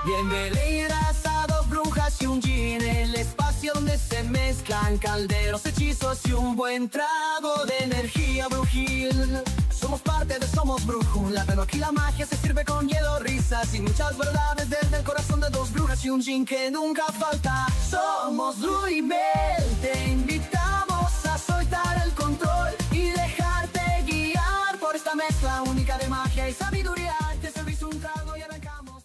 Bienvenidas a dos brujas y un gin, el espacio donde se mezclan calderos, hechizos y un buen trago de energía brujil. Somos parte de Somos Brújula, pero aquí la magia se sirve con hielo, risas y muchas verdades desde el corazón de dos brujas y un gin que nunca falta. Somos Lu y Mel, te invitamos a soltar el control y dejarte guiar por esta mezcla única de magia y sabiduría. Te servís un trago y arrancamos.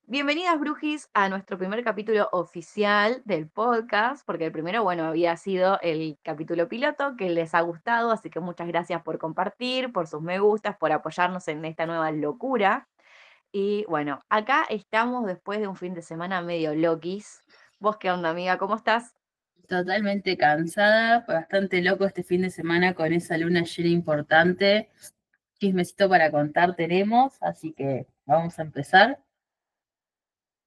Bienvenidas, Brujis, a nuestro primer capítulo oficial del podcast, porque el primero, bueno, había sido el capítulo piloto que les ha gustado, así que muchas gracias por compartir, por sus me gustas, por apoyarnos en esta nueva locura. Y bueno, acá estamos después de un fin de semana medio loquis. ¿Vos qué onda, amiga? ¿Cómo estás? Totalmente cansada, fue bastante loco este fin de semana con esa luna llena importante. Chismecito para contar tenemos, así que vamos a empezar.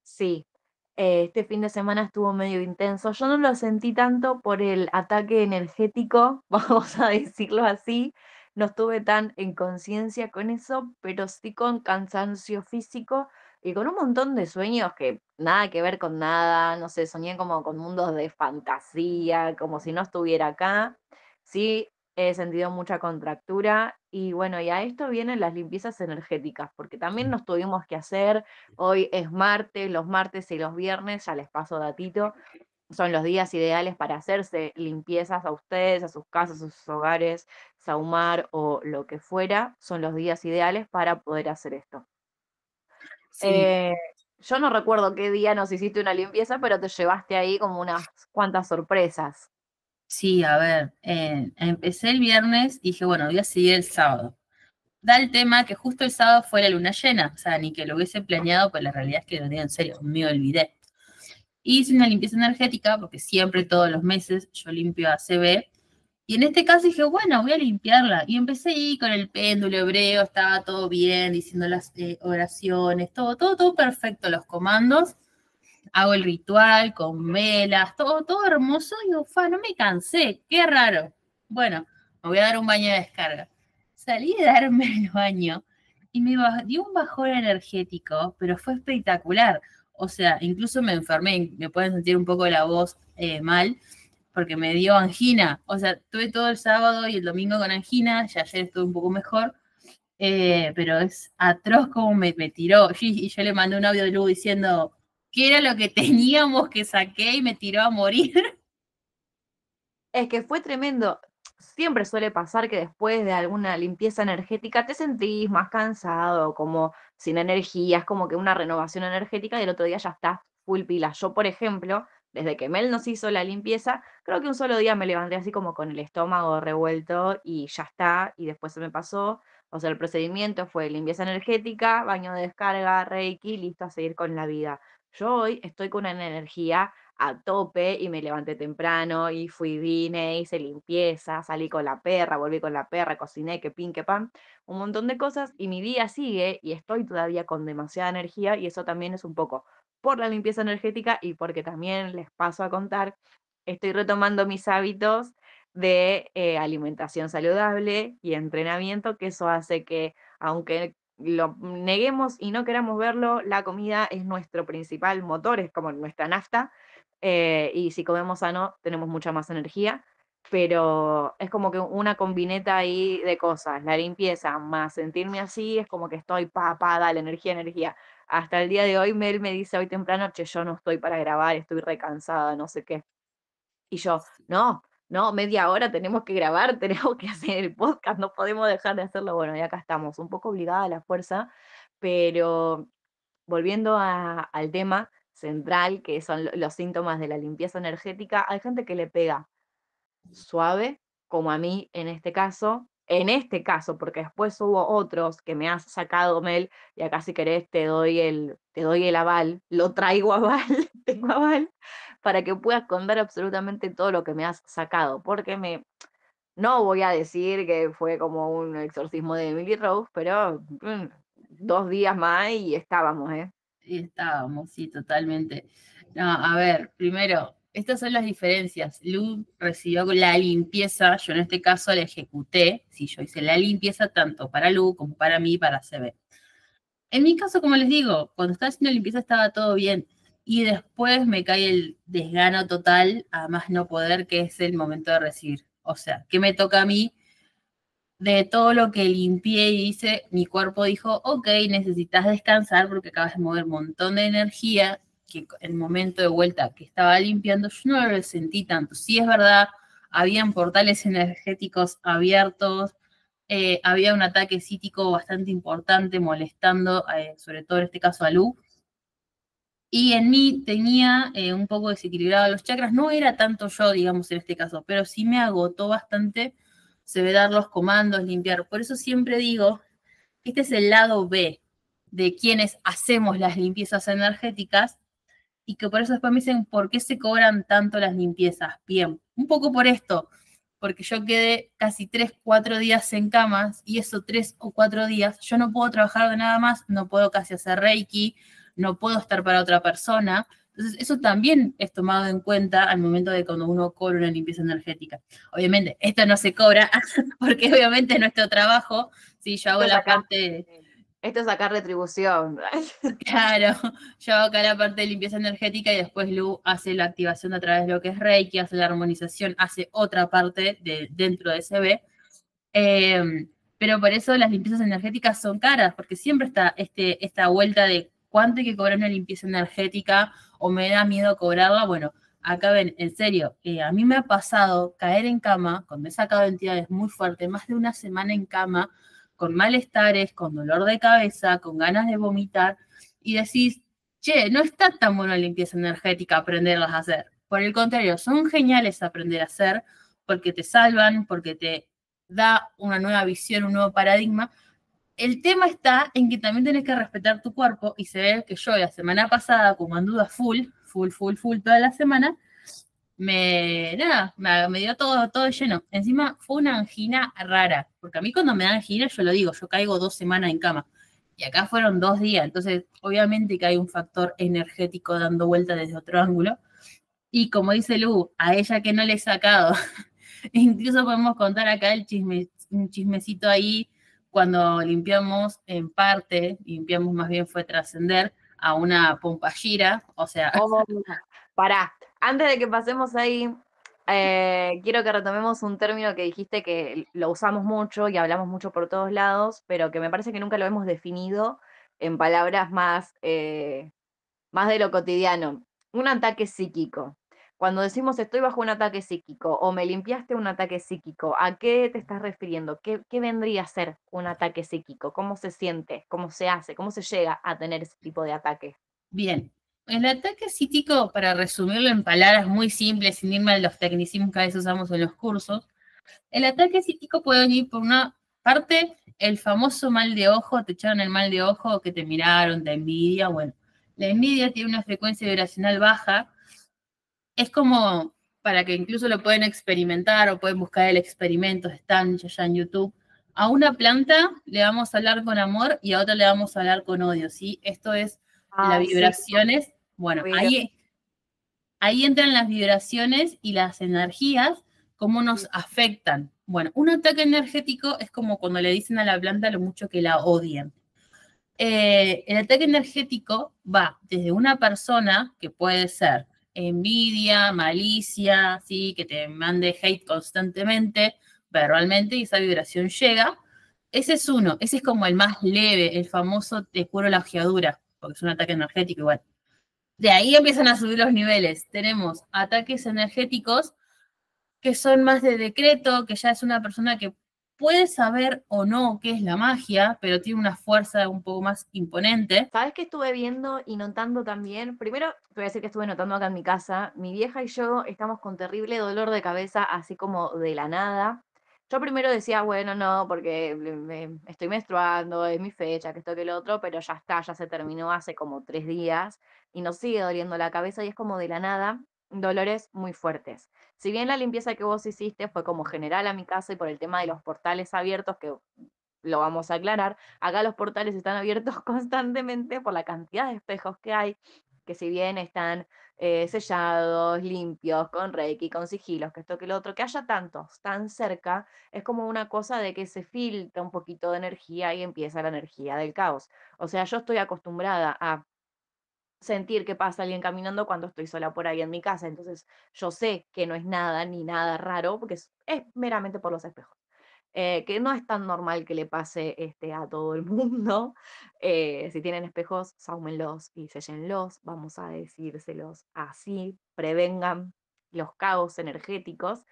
Sí, este fin de semana estuvo medio intenso. Yo no lo sentí tanto por el ataque energético, vamos a decirlo así. No estuve tan en conciencia con eso, pero sí con cansancio físico y con un montón de sueños que nada que ver con nada. No sé, soñé como con mundos de fantasía, como si no estuviera acá. Sí, he sentido mucha contractura y bueno, y a esto vienen las limpiezas energéticas, porque también nos tuvimos que hacer. Hoy es martes, los martes y los viernes, ya les paso datito, son los días ideales para hacerse limpiezas a ustedes, a sus casas, a sus hogares, saumar o lo que fuera, son los días ideales para poder hacer esto. Sí, Eh, yo no recuerdo qué día nos hiciste una limpieza, pero te llevaste ahí como unas cuantas sorpresas. sí, a ver, empecé el viernes, dije, bueno, voy a seguir el sábado. Da el tema que justo el sábado fue la luna llena, o sea, ni que lo hubiese planeado, pues la realidad es que lo digo en serio, me olvidé. Hice una limpieza energética, porque siempre todos los meses yo limpio ACB. Y en este caso dije, bueno, voy a limpiarla. Y empecé ahí con el péndulo hebreo, estaba todo bien, diciendo las oraciones, todo perfecto, los comandos. Hago el ritual con velas, todo hermoso. Y digo, no me cansé, qué raro. Bueno, me voy a dar un baño de descarga. Salí de darme el baño y dio un bajón energético, pero fue espectacular. O sea, incluso me enfermé, me pueden sentir un poco la voz mal, porque me dio angina. O sea, tuve todo el sábado y el domingo con angina, ya ayer estuve un poco mejor, pero es atroz como me tiró. Y yo le mandé un audio de Lu diciendo qué era lo que teníamos que saqué y me tiró a morir. Es que fue tremendo. Siempre suele pasar que después de alguna limpieza energética te sentís más cansado, como sin energía, es como que una renovación energética y el otro día ya estás full pila. Yo, por ejemplo, desde que Mel nos hizo la limpieza, creo que un solo día me levanté así como con el estómago revuelto y ya está, y después se me pasó. O sea, el procedimiento fue limpieza energética, baño de descarga, reiki, listo a seguir con la vida. Yo hoy estoy con una energía a tope y me levanté temprano y fui, vine, hice limpieza, salí con la perra, volví con la perra, cociné, que pin, que pan, un montón de cosas y mi día sigue y estoy todavía con demasiada energía y eso también es un poco por la limpieza energética y porque también les paso a contar, estoy retomando mis hábitos de alimentación saludable y entrenamiento, que eso hace que, aunque lo neguemos y no queramos verlo, la comida es nuestro principal motor, es como nuestra nafta, y si comemos sano tenemos mucha más energía, pero es como que una combineta ahí de cosas, la limpieza más sentirme así, es como que estoy dale, energía, energía. Hasta el día de hoy Mel me dice hoy temprano, che, yo no estoy para grabar, estoy recansada, no sé qué. Y yo, no, no, media hora tenemos que grabar, tenemos que hacer el podcast, no podemos dejar de hacerlo. Bueno, y acá estamos, un poco obligada a la fuerza, pero volviendo al tema central, que son los síntomas de la limpieza energética, hay gente que le pega suave, como a mí en este caso, porque después hubo otros que me has sacado, Mel, y acá si querés te doy el aval, lo traigo aval, tengo aval, para que puedas contar absolutamente todo lo que me has sacado, porque no voy a decir que fue como un exorcismo de Emily Rose, pero 2 días más y estábamos, ¿eh? Y estábamos, sí, totalmente. No, a ver, primero, estas son las diferencias. Lu recibió la limpieza, yo en este caso la ejecuté, sí, yo hice la limpieza tanto para Lu como para mí, para CB. En mi caso, como les digo, cuando estaba haciendo limpieza estaba todo bien. Y después me cae el desgano total, a más no poder, que es el momento de recibir. O sea, ¿qué me toca a mí? De todo lo que limpié y hice, mi cuerpo dijo, ok, necesitas descansar porque acabas de mover un montón de energía, que el momento de vuelta que estaba limpiando yo no lo sentí tanto. Sí es verdad, habían portales energéticos abiertos, había un ataque psíquico bastante importante molestando, sobre todo en este caso a Lu, y en mí tenía un poco desequilibrado los chakras. No era tanto yo, digamos, en este caso, pero sí me agotó bastante se ve dar los comandos, limpiar. Por eso siempre digo, este es el lado B de quienes hacemos las limpiezas energéticas y que por eso después me dicen, ¿por qué se cobran tanto las limpiezas? Bien, un poco por esto, porque yo quedé casi 3, 4 días en camas y esos 3 o 4 días yo no puedo trabajar de nada más, no puedo casi hacer Reiki, no puedo estar para otra persona. Entonces, eso también es tomado en cuenta al momento de cuando uno cobra una limpieza energética. Obviamente, esto no se cobra porque obviamente es nuestro trabajo. Si yo hago Esto es la acá, parte esto es acá retribución. claro, yo hago acá la parte de limpieza energética y después Lu hace la activación a través de lo que es Reiki, hace la armonización, hace otra parte de, dentro de SB. Pero por eso las limpiezas energéticas son caras, porque siempre está esta vuelta de cuánto hay que cobrar una limpieza energética o me da miedo cobrarla. Bueno, acá ven, en serio, a mí me ha pasado caer en cama, cuando he sacado entidades muy fuertes, más de una semana en cama, con malestares, con dolor de cabeza, con ganas de vomitar, y decís, che, no está tan buena la limpieza energética aprenderlas a hacer. Por el contrario, son geniales aprender a hacer porque te salvan, porque te da una nueva visión, un nuevo paradigma. El tema está en que también tenés que respetar tu cuerpo y se ve que yo la semana pasada, como anduve full toda la semana, me dio todo lleno. Encima fue una angina rara, porque a mí cuando me da angina, yo lo digo, yo caigo 2 semanas en cama. Y acá fueron 2 días, entonces obviamente que hay un factor energético dando vuelta desde otro ángulo. Y como dice Lu, a ella que no le he sacado, incluso podemos contar acá un chismecito ahí, cuando limpiamos en parte, limpiamos más bien fue trascender a una pompallira, o sea, Oh, pará, antes de que pasemos ahí, quiero que retomemos un término que dijiste que lo usamos mucho y hablamos mucho por todos lados, pero que me parece que nunca lo hemos definido en palabras más de lo cotidiano. Un ataque psíquico. Cuando decimos estoy bajo un ataque psíquico o me limpiaste un ataque psíquico, ¿a qué te estás refiriendo? ¿Qué vendría a ser un ataque psíquico? ¿Cómo se siente? ¿Cómo se hace? ¿Cómo se llega a tener ese tipo de ataque? bien. El ataque psíquico, para resumirlo en palabras muy simples, sin irme a los tecnicismos que a veces usamos en los cursos, el ataque psíquico puede venir por una parte, el famoso mal de ojo, te echaron el mal de ojo, que te miraron, te envidia, bueno, la envidia tiene una frecuencia vibracional baja, es como para que incluso lo pueden experimentar o pueden buscar el experimento, están ya en YouTube. A una planta le vamos a hablar con amor y a otra le vamos a hablar con odio, ¿sí? Esto es las Ah, sí, vibraciones. Bueno, obvio. ahí entran las vibraciones y las energías, cómo nos afectan. Bueno, un ataque energético es como cuando le dicen a la planta lo mucho que la odian. El ataque energético va desde una persona que puede ser envidia, malicia, ¿sí? Que te mande hate constantemente, verbalmente, y esa vibración llega. Ese es uno, ese es como el más leve, el famoso te curo la ojeadura, porque es un ataque energético igual. De ahí empiezan a subir los niveles. Tenemos ataques energéticos que son más de decreto, que ya es una persona que puede saber o no qué es la magia, pero tiene una fuerza un poco más imponente. ¿Sabes qué estuve viendo y notando también? Primero, te voy a decir que estuve notando acá en mi casa. Mi vieja y yo estamos con terrible dolor de cabeza, así como de la nada. Yo primero decía, bueno, no, porque estoy menstruando, es mi fecha, que esto, que lo otro, pero ya está, ya se terminó hace como 3 días y nos sigue doliendo la cabeza y es como de la nada, dolores muy fuertes. Si bien la limpieza que vos hiciste fue como general a mi casa y por el tema de los portales abiertos, que lo vamos a aclarar, acá los portales están abiertos constantemente por la cantidad de espejos que hay, que si bien están sellados, limpios, con Reiki, con sigilos, que esto que lo otro, que haya tantos tan cerca, es como una cosa de que se filtra un poquito de energía y empieza la energía del caos. O sea, yo estoy acostumbrada a sentir que pasa alguien caminando cuando estoy sola por ahí en mi casa, entonces yo sé que no es nada ni nada raro, porque es meramente por los espejos. Que no es tan normal que le pase a todo el mundo. Si tienen espejos, sáumenlos y séllenlos, vamos a decírselos así, prevengan los caos energéticos.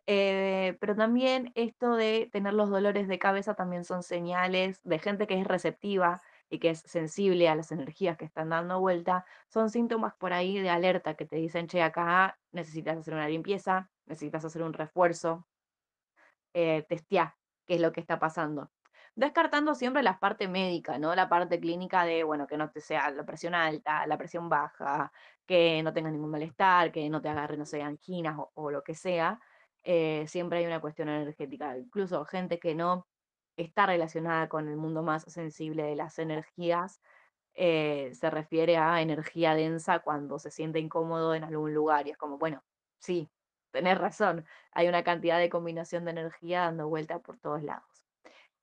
Pero también esto de tener los dolores de cabeza también son señales de gente que es receptiva y que es sensible a las energías que están dando vuelta, son síntomas por ahí de alerta que te dicen, che, acá necesitas hacer una limpieza, necesitas hacer un refuerzo, testear qué es lo que está pasando. Descartando siempre la parte médica, ¿no? La parte clínica de, bueno, que no te sea la presión alta, la presión baja, que no tengas ningún malestar, que no te agarre, no sé, anginas o lo que sea. Siempre hay una cuestión energética. Incluso gente que no está relacionada con el mundo más sensible de las energías, se refiere a energía densa cuando se siente incómodo en algún lugar. Y es como, bueno, sí, tenés razón, hay una cantidad de combinación de energía dando vuelta por todos lados.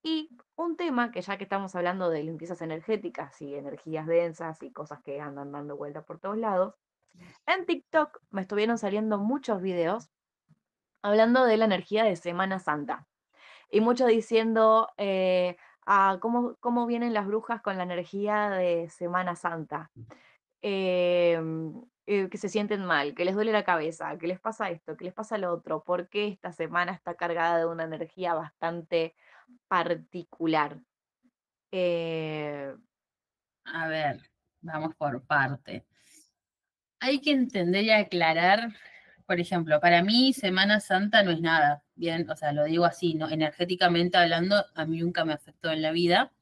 Y un tema que ya que estamos hablando de limpiezas energéticas y energías densas y cosas que andan dando vuelta por todos lados, en TikTok me estuvieron saliendo muchos videos hablando de la energía de Semana Santa. Y muchos diciendo cómo vienen las brujas con la energía de Semana Santa. Que se sienten mal, que les duele la cabeza, que les pasa esto, que les pasa lo otro, porque esta semana está cargada de una energía bastante particular. Eh, A ver, vamos por parte. Hay que entender y aclarar, por ejemplo, para mí Semana Santa no es nada, bien, o sea, lo digo así, ¿no? Energéticamente hablando, a mí nunca me afectó en la vida.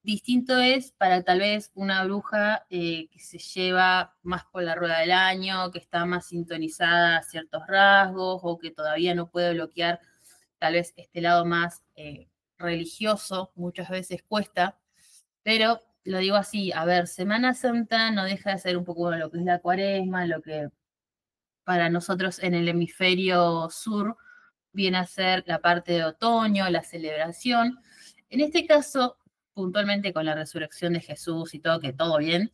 Distinto es para tal vez una bruja que se lleva más por la rueda del año, que está más sintonizada a ciertos rasgos o que todavía no puede bloquear tal vez este lado más religioso, muchas veces cuesta, pero lo digo así, a ver, Semana Santa no deja de ser un poco lo que es la cuaresma, lo que para nosotros en el hemisferio sur viene a ser la parte de otoño, la celebración. En este caso, puntualmente con la resurrección de Jesús y todo, que todo bien,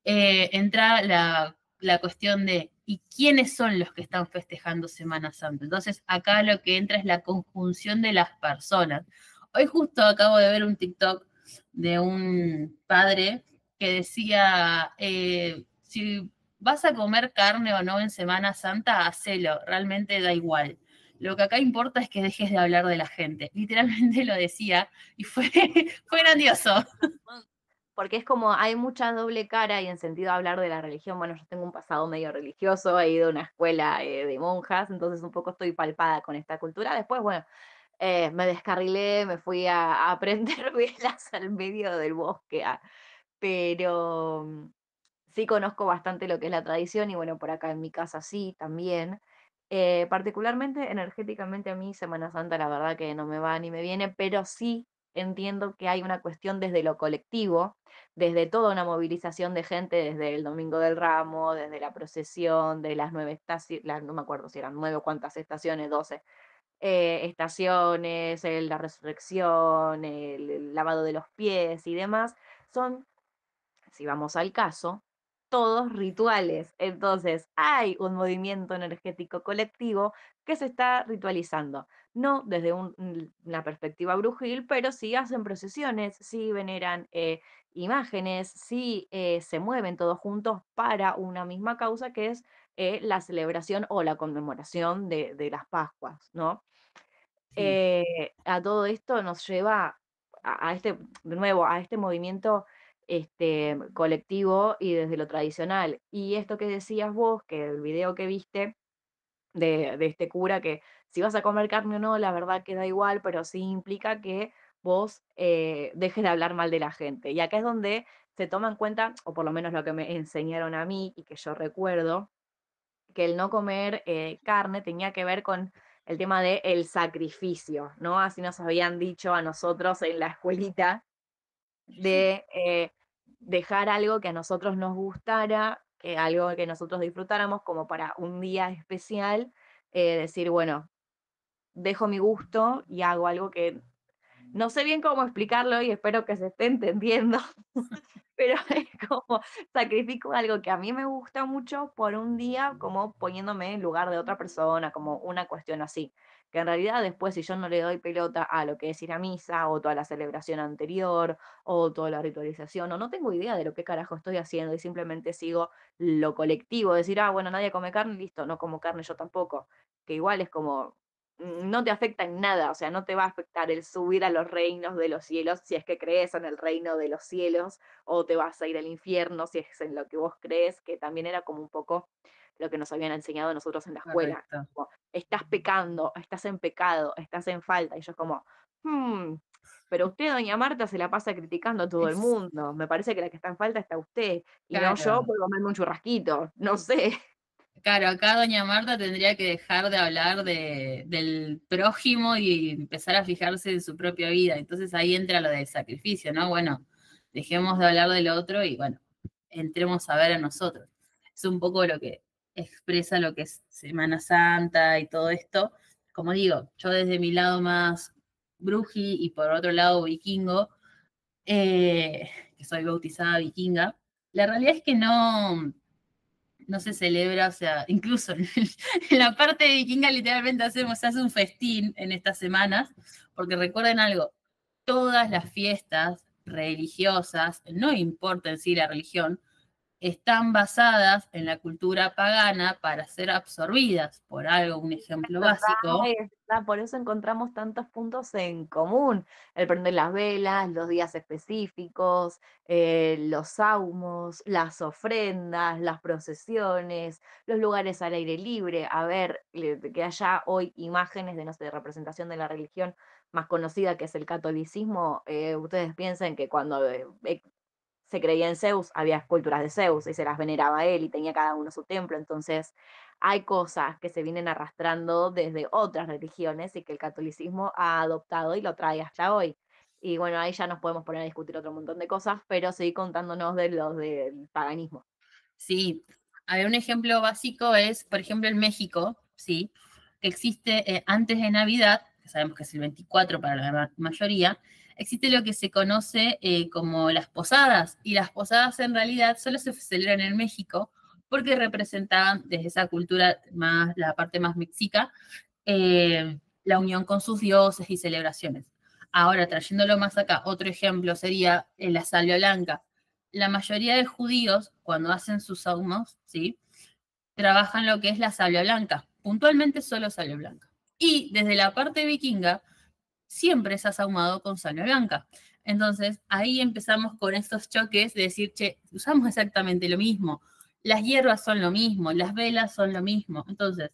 entra la cuestión de ¿y quiénes son los que están festejando Semana Santa? Entonces, acá lo que entra es la conjunción de las personas. Hoy justo acabo de ver un TikTok de un padre que decía, si vas a comer carne o no en Semana Santa, hacelo, realmente da igual. Lo que acá importa es que dejes de hablar de la gente. Literalmente lo decía y fue, fue grandioso. porque es como hay mucha doble cara y en sentido de hablar de la religión, bueno, yo tengo un pasado medio religioso, he ido a una escuela de monjas, entonces un poco estoy palpada con esta cultura. Después, bueno, me descarrilé, me fui a aprender velas al medio del bosque, pero sí conozco bastante lo que es la tradición y bueno, por acá en mi casa sí, también. Particularmente energéticamente a mí Semana Santa la verdad que no me va ni me viene, pero sí entiendo que hay una cuestión desde lo colectivo, desde toda una movilización de gente, desde el Domingo del Ramo, desde la procesión, de las 9 estaciones, no me acuerdo si eran 9 o cuántas estaciones, 12 estaciones, la resurrección, el lavado de los pies y demás, son, si vamos al caso, todos rituales. Entonces, hay un movimiento energético colectivo que se está ritualizando. No desde una perspectiva brujil, pero sí hacen procesiones, sí veneran imágenes, sí se mueven todos juntos para una misma causa que es la celebración o la conmemoración de las Pascuas, ¿no? Sí. A todo esto nos lleva a este, de nuevo, a este movimiento colectivo y desde lo tradicional. Y esto que decías vos, que el video que viste de este cura, que si vas a comer carne o no, la verdad que da igual, pero sí implica que vos dejes de hablar mal de la gente. Y acá es donde se toma en cuenta, o por lo menos lo que me enseñaron a mí y que yo recuerdo, que el no comer carne tenía que ver con el tema de el sacrificio, ¿no? Así nos habían dicho a nosotros en la escuelita, de dejar algo que a nosotros nos gustara que algo que nosotros disfrutáramos como para un día especial, decir, bueno, dejo mi gusto y hago algo que no sé bien cómo explicarlo y espero que se esté entendiendo, pero es como sacrifico algo que a mí me gusta mucho por un día, como poniéndome en lugar de otra persona, como una cuestión así. Que en realidad después, si yo no le doy pelota a lo que es ir a misa, o toda la celebración anterior, o toda la ritualización, o no tengo idea de lo que carajo estoy haciendo y simplemente sigo lo colectivo, decir, ah, bueno, nadie come carne, listo, no como carne yo tampoco. Que igual es como, no te afecta en nada, o sea, no te va a afectar el subir a los reinos de los cielos si es que crees en el reino de los cielos, o te vas a ir al infierno si es en lo que vos crees, que también era como un poco lo que nos habían enseñado nosotros en la escuela. Correcto. Como, estás pecando, estás en pecado, estás en falta. Y yo es como, pero usted, doña Marta, se la pasa criticando a todo el Es, mundo. Me parece que la que está en falta está usted, y no yo claro. por comerme un churrasquito, no sé. Claro, acá doña Marta tendría que dejar de hablar del prójimo y empezar a fijarse en su propia vida. Entonces ahí entra lo del sacrificio, ¿no? Bueno, dejemos de hablar del otro y bueno, entremos a ver en nosotros. Es un poco lo que expresa lo que es Semana Santa y todo esto. Como digo, yo desde mi lado más bruji y por otro lado vikingo, que soy bautizada vikinga, la realidad es que no se celebra, o sea, incluso en la parte de vikinga literalmente se hace un festín en estas semanas, porque recuerden algo, todas las fiestas religiosas, no importa en sí la religión, están basadas en la cultura pagana para ser absorbidas. Por algo, un ejemplo básico. Ahí está, por eso encontramos tantos puntos en común. El prender las velas, los días específicos, los saumos, las ofrendas, las procesiones, los lugares al aire libre. A ver, que haya hoy imágenes de, no sé, de representación de la religión más conocida que es el catolicismo. Ustedes piensen que cuando se creía en Zeus, había esculturas de Zeus y se las veneraba a él y tenía cada uno su templo. Entonces, hay cosas que se vienen arrastrando desde otras religiones y que el catolicismo ha adoptado y lo trae hasta hoy. Y bueno, ahí ya nos podemos poner a discutir otro montón de cosas, pero seguir contándonos de los del paganismo. Sí, a ver, un ejemplo básico es, por ejemplo, en México, ¿sí? Que existe antes de Navidad, que sabemos que es el 24 para la mayoría, existe lo que se conoce como las posadas, y las posadas en realidad solo se celebran en México porque representaban desde esa cultura más, la parte más mexica, la unión con sus dioses y celebraciones. Ahora, trayéndolo más acá, otro ejemplo sería la salvia blanca. La mayoría de judíos, cuando hacen sus saumos, ¿sí? Trabajan lo que es la savia blanca, puntualmente solo savia blanca. Y desde la parte vikinga, siempre se ha sahumado con savia blanca. Entonces, ahí empezamos con estos choques de decir, che, usamos exactamente lo mismo, las hierbas son lo mismo, las velas son lo mismo. Entonces,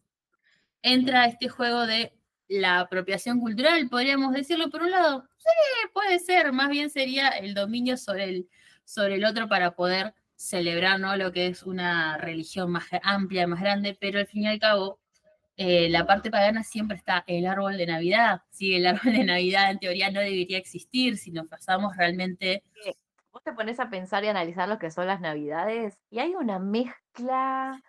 entra este juego de la apropiación cultural, podríamos decirlo por un lado. Sí, puede ser, más bien sería el dominio sobre el otro para poder celebrar, ¿no?, lo que es una religión más amplia, más grande, pero al fin y al cabo, la parte pagana siempre está el árbol de Navidad. Sí, el árbol de Navidad en teoría no debería existir si nos pasamos realmente. Vos te pones a pensar y analizar lo que son las navidades y hay una mezcla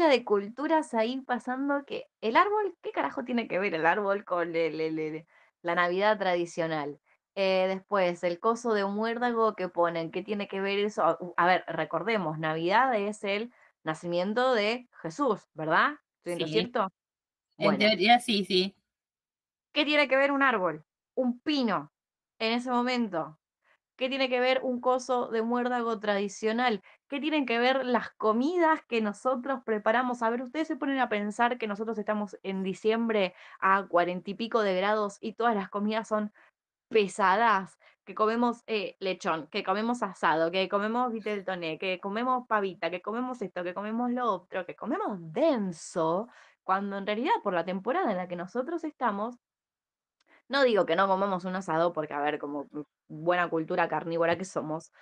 de culturas ahí pasando que el árbol, ¿qué carajo tiene que ver el árbol con la Navidad tradicional? Después, el coso de un muérdago que ponen, ¿qué tiene que ver eso? A ver, recordemos, Navidad es el nacimiento de Jesús, ¿verdad? ¿Estoy en lo Sí, cierto? en Bueno, teoría sí, sí. ¿qué tiene que ver un árbol? Un pino en ese momento. ¿Qué tiene que ver un coso de muérdago tradicional? ¿Qué tienen que ver las comidas que nosotros preparamos? A ver, ustedes se ponen a pensar que nosotros estamos en diciembre a 40 y pico de grados y todas las comidas son pesadas, que comemos lechón, que comemos asado, que comemos vitel toné, que comemos pavita, que comemos esto, que comemos lo otro, que comemos denso, cuando en realidad por la temporada en la que nosotros estamos, no digo que no comamos un asado, porque a ver, como buena cultura carnívora que somos,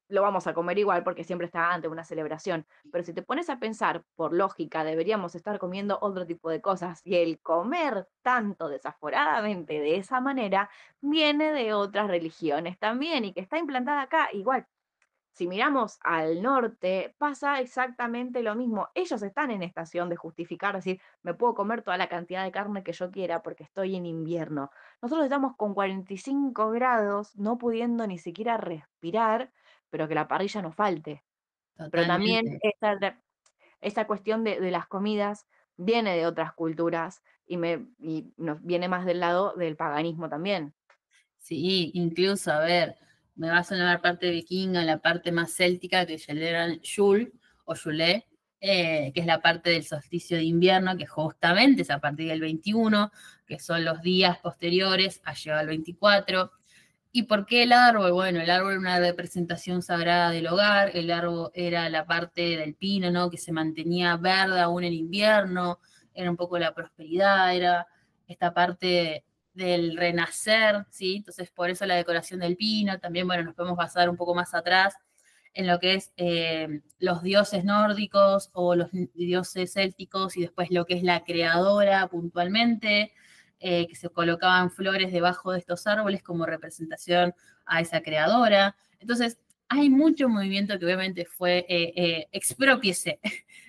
lo vamos a comer igual porque siempre está ante una celebración. Pero si te pones a pensar, por lógica, deberíamos estar comiendo otro tipo de cosas. Y el comer tanto desaforadamente de esa manera viene de otras religiones también y que está implantada acá. Igual, Si miramos al norte, pasa exactamente lo mismo. Ellos están en estación de justificar, decir, me puedo comer toda la cantidad de carne que yo quiera porque estoy en invierno. Nosotros estamos con 45 grados, no pudiendo ni siquiera respirar, pero que la parrilla no falte. Pero también Totalmente. esta cuestión de las comidas viene de otras culturas y nos viene más del lado del paganismo también. Sí, incluso, a ver, me vas a la parte vikinga, la parte más céltica, que celebran Yule o Yule, que es la parte del solsticio de invierno, que justamente es a partir del 21, que son los días posteriores a llegar al 24. ¿Y por qué el árbol? Bueno, el árbol era una representación sagrada del hogar, el árbol era la parte del pino, ¿no? Que se mantenía verde aún en invierno, era un poco la prosperidad, era esta parte del renacer, ¿sí? Entonces, por eso la decoración del pino, también, bueno, nos podemos basar un poco más atrás en lo que es los dioses nórdicos o los dioses célticos y después lo que es la creadora puntualmente, que se colocaban flores debajo de estos árboles como representación a esa creadora. Entonces, hay mucho movimiento que obviamente fue expropiese.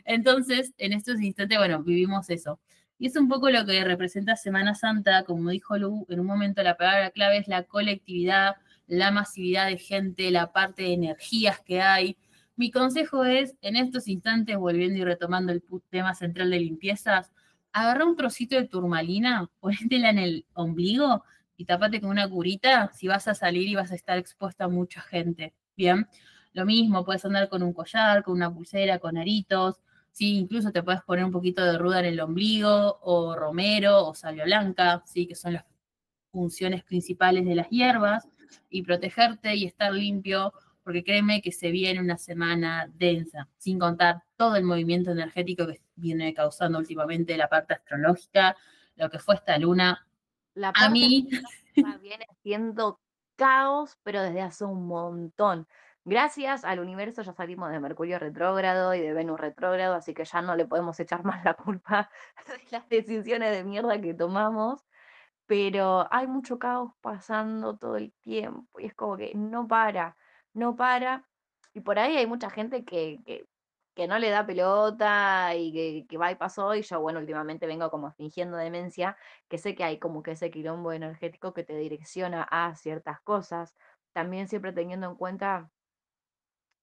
Entonces, en estos instantes, bueno, vivimos eso. Y es un poco lo que representa Semana Santa, como dijo Lu, en un momento la palabra clave es la colectividad, la masividad de gente, la parte de energías que hay. Mi consejo es, en estos instantes, volviendo y retomando el tema central de limpiezas, agarra un trocito de turmalina, ponétela en el ombligo y tapate con una curita si vas a salir y vas a estar expuesta a mucha gente. Bien, lo mismo, puedes andar con un collar, con una pulsera, con aritos, sí, incluso te puedes poner un poquito de ruda en el ombligo, o romero, o savia blanca, sí, que son las funciones principales de las hierbas, y protegerte y estar limpio, porque créeme que se viene una semana densa, sin contar todo el movimiento energético que viene causando últimamente la parte astrológica, lo que fue esta luna. La A parte mí, astrológica viene siendo caos, pero desde hace un montón. Gracias al universo ya salimos de Mercurio retrógrado y de Venus retrógrado, así que ya no le podemos echar más la culpa de las decisiones de mierda que tomamos, pero hay mucho caos pasando todo el tiempo y es como que no para, no para. Y por ahí hay mucha gente que no le da pelota y que va y pasó. Y yo, bueno, últimamente vengo como fingiendo demencia, que sé que hay como que ese quilombo energético que te direcciona a ciertas cosas. También siempre teniendo en cuenta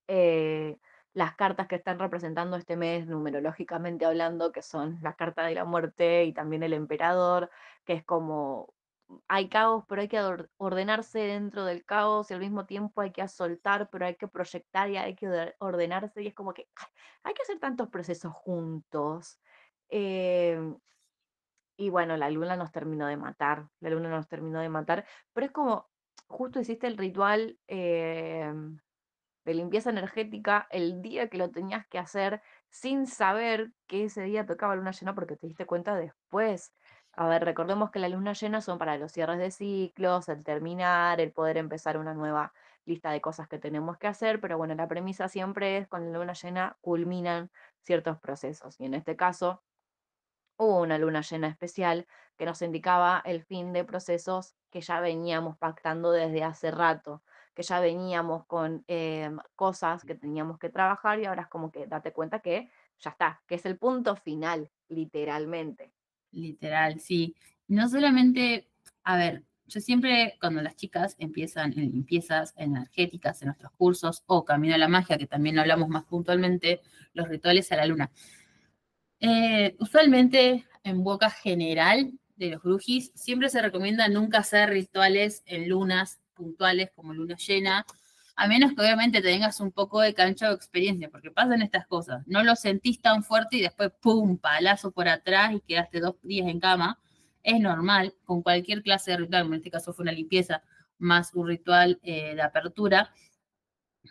eh, las cartas que están representando este mes, numerológicamente hablando, que son la carta de la muerte y también el emperador, que es como, hay caos, pero hay que ordenarse dentro del caos y al mismo tiempo hay que soltar, pero hay que proyectar y hay que ordenarse y es como que ay, hay que hacer tantos procesos juntos. Eh, y bueno, la luna nos terminó de matar, la luna nos terminó de matar, pero es como, justo hiciste el ritual. De limpieza energética el día que lo tenías que hacer sin saber que ese día tocaba luna llena porque te diste cuenta después. A ver, recordemos que las lunas llenas son para los cierres de ciclos, el terminar, el poder empezar una nueva lista de cosas que tenemos que hacer, pero bueno, la premisa siempre es con la luna llena culminan ciertos procesos y en este caso hubo una luna llena especial que nos indicaba el fin de procesos que ya veníamos pactando desde hace rato, que ya veníamos con cosas que teníamos que trabajar y ahora es como que date cuenta que ya está, que es el punto final, literalmente. literal, sí. No solamente, a ver, yo siempre cuando las chicas empiezan en limpiezas energéticas en nuestros cursos o Camino a la Magia, que también hablamos más puntualmente, los rituales a la luna. Usualmente, en boca general de los brujis, siempre se recomienda nunca hacer rituales en lunas puntuales como luna llena, a menos que obviamente tengas un poco de cancha o experiencia, porque pasan estas cosas. No lo sentís tan fuerte y después, ¡pum!, palazo por atrás y quedaste 2 días en cama. Es normal, con cualquier clase de ritual, en este caso fue una limpieza más un ritual de apertura,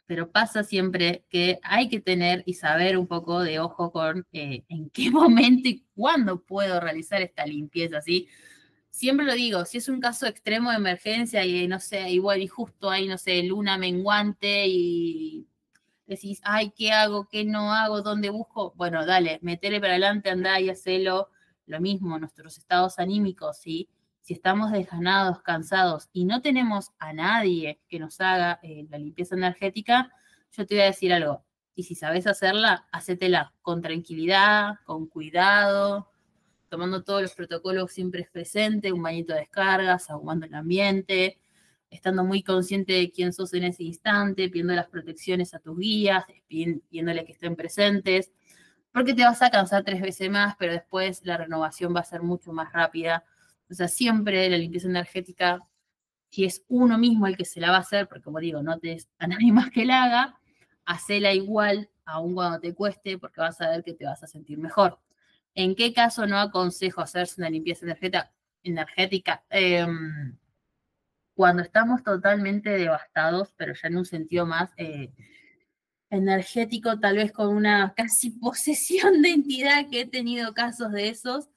pero pasa siempre que hay que tener y saber un poco de ojo con en qué momento y cuándo puedo realizar esta limpieza, ¿sí? Siempre lo digo, si es un caso extremo de emergencia y no sé, igual y justo ahí, no sé, luna menguante y decís, ay, ¿qué hago? ¿Qué no hago? ¿Dónde busco? Bueno, dale, metele para adelante, andá y hacelo. Lo mismo, nuestros estados anímicos, ¿sí? Si estamos desganados, cansados y no tenemos a nadie que nos haga la limpieza energética, yo te voy a decir algo. Y si sabes hacerla, hacétela con tranquilidad, con cuidado, tomando todos los protocolos siempre presentes, un bañito de descargas, ahumando el ambiente, estando muy consciente de quién sos en ese instante, pidiendo las protecciones a tus guías, pidiéndole que estén presentes, porque te vas a cansar 3 veces más, pero después la renovación va a ser mucho más rápida. O sea, siempre la limpieza energética, si es uno mismo el que se la va a hacer, porque como digo, no te des a nadie más que la haga, hacela igual, aun cuando te cueste, porque vas a ver que te vas a sentir mejor. ¿En qué caso no aconsejo hacerse una limpieza energética? Cuando estamos totalmente devastados, pero ya en un sentido más energético, tal vez con una casi posesión de entidad, que he tenido casos de esos,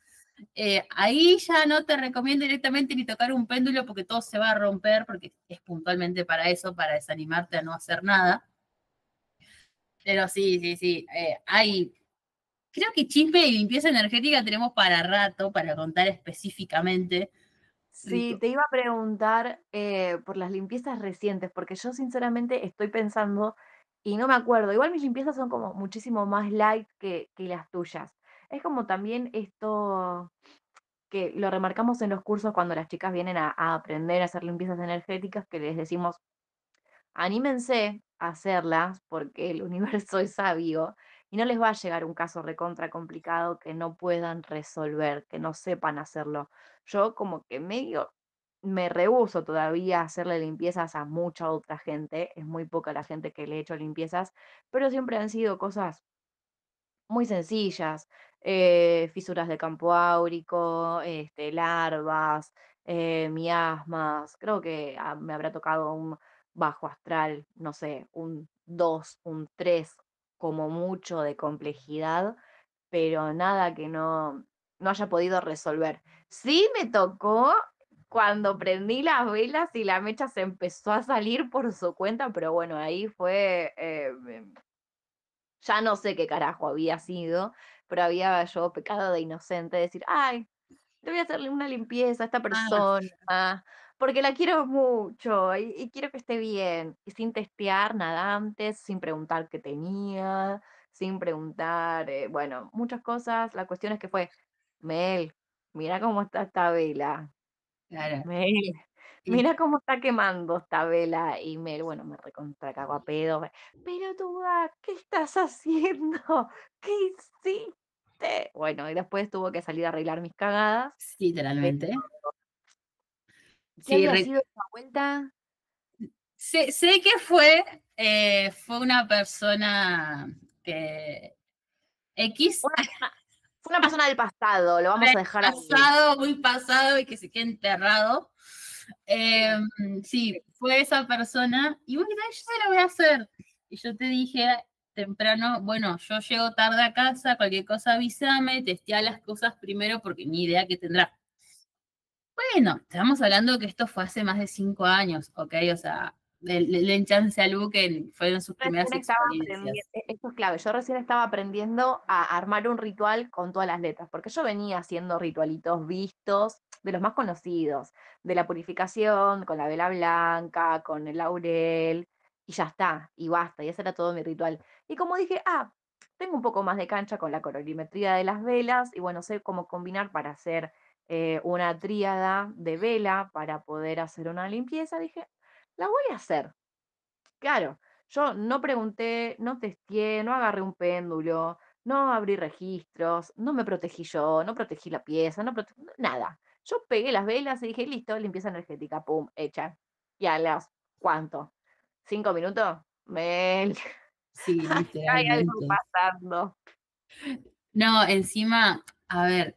ahí ya no te recomiendo directamente ni tocar un péndulo porque todo se va a romper, porque es puntualmente para eso, para desanimarte a no hacer nada. Pero sí, creo que chisme y limpieza energética tenemos para rato, para contar específicamente. Sí, te iba a preguntar por las limpiezas recientes, porque yo sinceramente estoy pensando y no me acuerdo. Igual mis limpiezas son como muchísimo más light que las tuyas. Es como también esto que lo remarcamos en los cursos cuando las chicas vienen a aprender a hacer limpiezas energéticas, que les decimos, anímense a hacerlas porque el universo es sabio y no les va a llegar un caso recontra complicado que no puedan resolver, que no sepan hacerlo. Yo como que medio me rehúso todavía a hacerle limpiezas a mucha otra gente, es muy poca la gente que le he hecho limpiezas, pero siempre han sido cosas muy sencillas, fisuras de campo áurico, larvas, miasmas, creo que me habrá tocado un bajo astral, no sé, un 2 un 3 como mucho de complejidad, pero nada que no haya podido resolver. Sí me tocó cuando prendí las velas y la mecha se empezó a salir por su cuenta, pero bueno, ahí fue, ya no sé qué carajo había sido, pero había yo pecado de inocente, decir, ay, le voy a hacerle una limpieza a esta Ah, persona, porque la quiero mucho y quiero que esté bien. Y sin testear nada antes, sin preguntar qué tenía, sin preguntar, bueno, muchas cosas. La cuestión es que fue, Mel, mira cómo está esta vela. claro. Mel, Y mira cómo está quemando esta vela. Y Mel, bueno, me recontra cago a pedo. Pero tú, ¿qué estás haciendo? ¿Qué hiciste? Bueno, y después tuvo que salir a arreglar mis cagadas. Pero, literalmente. ¿qué Sí, había sido esta vuelta? sé que fue una persona que X, Una Fue una persona del pasado, lo vamos a dejar ahí. pasado, muy pasado y que se quede enterrado. Eh, sí, fue esa persona y bueno, yo se lo voy a hacer. Y yo te dije temprano, bueno, yo llego tarde a casa, cualquier cosa avísame, testea las cosas primero porque ni idea que tendrá. Bueno, estamos hablando que esto fue hace más de 5 años, ¿ok? O sea, le den chance a Lu que fueron sus primeras Recién estaba experiencias. aprendiendo, esto es clave, yo recién estaba aprendiendo a armar un ritual con todas las letras, porque yo venía haciendo ritualitos vistos, de los más conocidos, de la purificación, con la vela blanca, con el laurel, y ya está, y basta, y ese era todo mi ritual. Y como dije, tengo un poco más de cancha con la colorimetría de las velas, y bueno, sé cómo combinar para hacer una tríada de vela, para poder hacer una limpieza, dije, la voy a hacer. Claro, yo no pregunté, no testeé, no agarré un péndulo, no abrí registros, no me protegí yo, no protegí la pieza, nada. Yo pegué las velas y dije, listo, limpieza energética, pum, hecha. Y a las, ¿cuánto? ¿5 minutos? Mel, Sí, acá hay algo literalmente. pasando. No, encima, a ver,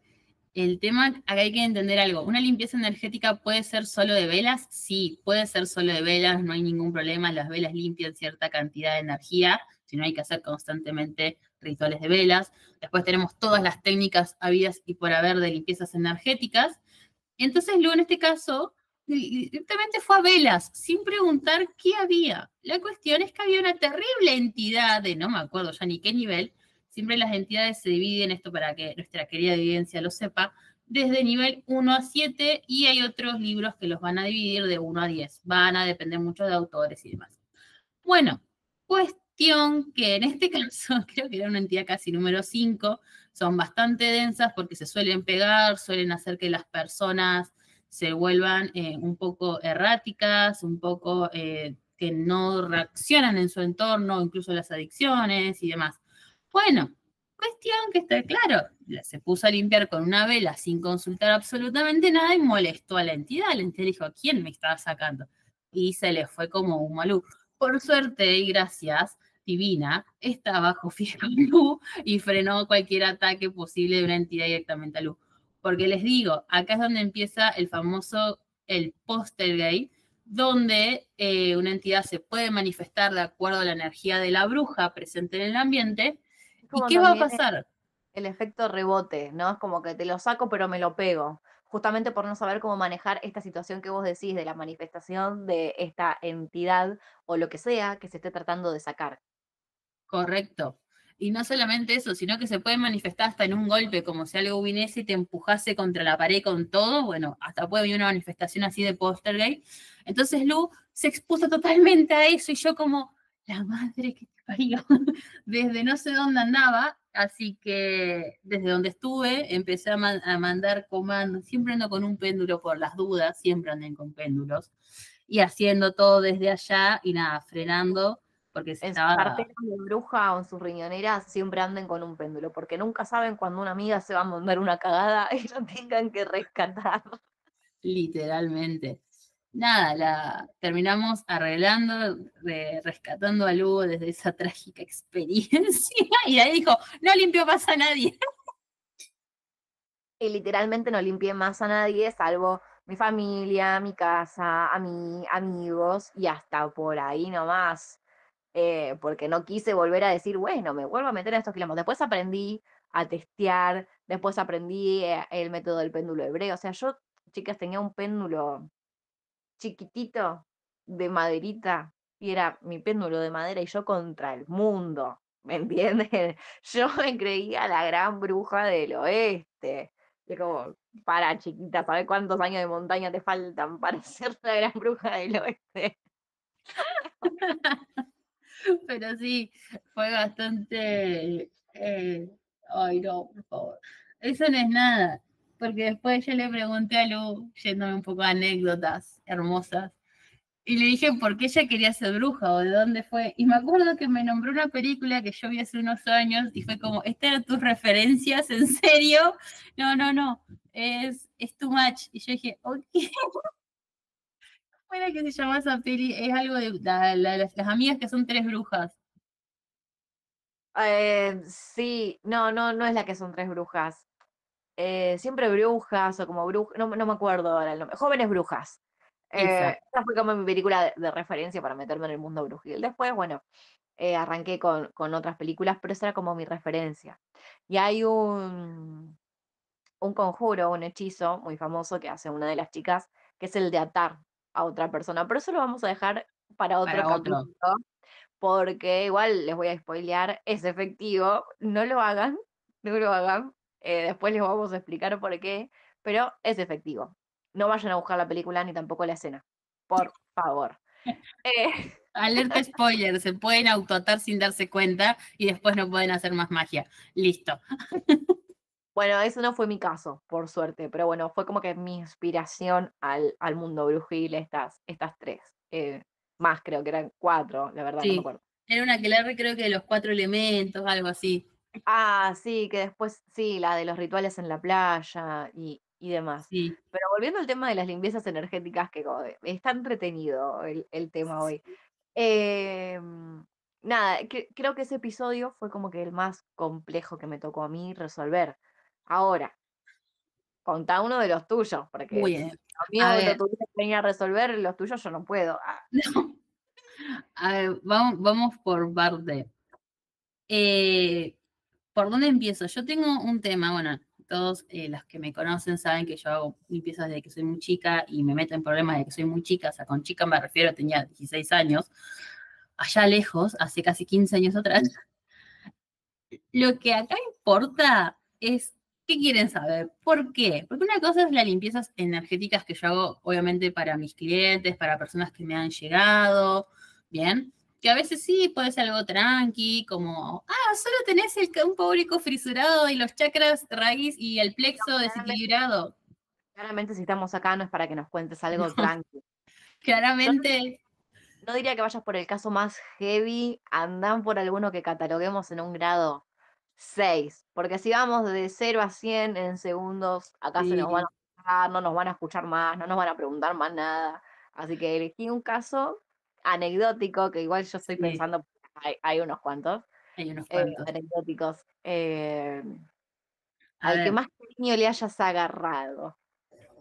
el tema, acá hay que entender algo. ¿Una limpieza energética puede ser solo de velas? Sí, puede ser solo de velas, no hay ningún problema. Las velas limpian cierta cantidad de energía, si no hay que hacer constantemente rituales de velas. Después tenemos todas las técnicas habidas y por haber de limpiezas energéticas. Entonces, luego en este caso, directamente fue a velas, sin preguntar qué había. La cuestión es que había una terrible entidad de no me acuerdo ya ni qué nivel. Siempre las entidades se dividen, esto para que nuestra querida evidencia lo sepa, desde nivel 1 a 7 y hay otros libros que los van a dividir de 1 a 10. Van a depender mucho de autores y demás. Bueno, cuestión Cuestión que en este caso, creo que era una entidad casi número 5, son bastante densas porque se suelen pegar, suelen hacer que las personas se vuelvan un poco erráticas, un poco que no reaccionan en su entorno, incluso las adicciones y demás. Bueno, cuestión que está claro, se puso a limpiar con una vela sin consultar absolutamente nada y molestó a la entidad. La entidad dijo, ¿a quién me estaba sacando? Y se le fue como un malú. Por suerte y gracias, Divina está bajo fijo Lu y frenó cualquier ataque posible de una entidad directamente a Lu. Porque les digo, acá es donde empieza el famoso, el poltergeist, donde una entidad se puede manifestar de acuerdo a la energía de la bruja presente en el ambiente. ¿Y Como qué va a también pasar? el efecto rebote, ¿no? Es como que te lo saco pero me lo pego, justamente por no saber cómo manejar esta situación que vos decís de la manifestación de esta entidad o lo que sea que se esté tratando de sacar. Correcto. Y no solamente eso, sino que se puede manifestar hasta en un golpe, como si algo viniese y te empujase contra la pared con todo. Bueno, hasta puede venir una manifestación así de poltergeist. Entonces Lu se expuso totalmente a eso y yo como, la madre que te parió, desde no sé dónde andaba, así que desde donde estuve empecé a mandar comandos, siempre ando con un péndulo por las dudas, siempre anden con péndulos, y haciendo todo desde allá y nada, frenando, porque se En sus estaba... carteras de bruja o en sus riñoneras siempre anden con un péndulo, porque nunca saben cuando una amiga se va a mandar una cagada y la tengan que rescatar. Literalmente. Nada, terminamos arreglando, rescatando a Lugo desde esa trágica experiencia. Y ahí dijo, no limpió más a nadie. Y literalmente no limpié más a nadie, salvo mi familia, mi casa, a mí, amigos, y hasta por ahí nomás. Porque no quise volver a decir, bueno, me vuelvo a meter en estos quilombos. Después aprendí a testear, después aprendí el método del péndulo hebreo. O sea, yo, chicas, tenía un péndulo chiquitito de maderita y era mi péndulo de madera y yo contra el mundo, ¿me entienden? Yo me creía la gran bruja del oeste. Y como, para chiquita, ¿sabes cuántos años de montaña te faltan para ser la gran bruja del oeste? Pero sí, fue bastante... ay, no, por favor. Eso no es nada. Porque después yo le pregunté a Lu, yéndome un poco a anécdotas hermosas, y le dije por qué ella quería ser bruja o de dónde fue. Y me acuerdo que me nombró una película que yo vi hace unos años y fue como, ¿estas eran tus referencias? ¿En serio? No, no, no. Es too much. Y yo dije, ok. ¿Cómo era que se llama esa peli? Es algo de las amigas que son tres brujas. Sí, no, no, no es la que son tres brujas. Siempre brujas o como brujas, no, no me acuerdo ahora el nombre. Jóvenes brujas. Esa. Esa fue como mi película de referencia para meterme en el mundo brujil. Después, bueno, arranqué con otras películas, pero esa era como mi referencia. Y hay un conjuro, un hechizo muy famoso que hace una de las chicas, que es el de atar a otra persona. Pero eso lo vamos a dejar para otro Para capítulo, otro. porque igual les voy a spoilear, es efectivo, no lo hagan, no lo hagan, después les vamos a explicar por qué, pero es efectivo. No vayan a buscar la película ni tampoco la escena, por favor. Eh, Alerta spoiler, se pueden autoatar sin darse cuenta y después no pueden hacer más magia. Listo. bueno, eso no fue mi caso, por suerte, pero bueno, fue como que mi inspiración al mundo brujil, estas tres. Más creo que eran cuatro, la verdad, no me Sí. acuerdo. Era una que la creo que de los 4 elementos, algo así. Ah, sí, que después, sí, la de los rituales en la playa y demás. Sí. Pero volviendo al tema de las limpiezas energéticas, que está entretenido el tema hoy. Eh, nada, creo que ese episodio fue como que el más complejo que me tocó a mí resolver. Ahora, contá uno de los tuyos, porque Muy si bien. los A míos lo ver, tuviste que venir a resolver, los tuyos yo no puedo. Ah, a ver, vamos por parte. Eh, ¿Por dónde empiezo? Yo tengo un tema, bueno, todos los que me conocen saben que yo hago limpiezas desde que soy muy chica y me meto en problemas desde que soy muy chica, o sea, con chica me refiero, tenía 16 años, allá lejos, hace casi 15 años atrás. Lo que acá importa es, ¿qué quieren saber? ¿Por qué? Porque una cosa es las limpiezas energéticas que yo hago, obviamente, para mis clientes, para personas que me han llegado, ¿bien? que a veces sí puede ser algo tranqui, como, solo tenés el campo áurico fisurado y los chakras raíz y el plexo desequilibrado. Claramente si estamos acá no es para que nos cuentes algo No, tranqui. Yo claramente, no diría que vayas por el caso más heavy, andan por alguno que cataloguemos en un grado 6, porque si vamos de 0 a 100 en segundos, acá se nos van a sí, escuchar, no nos van a escuchar más, no nos van a preguntar más nada. Así que elegí un caso anecdótico, que igual yo estoy sí, pensando, hay unos cuantos hay unos cuantos. anecdóticos, A al que ver, más cariño le hayas agarrado.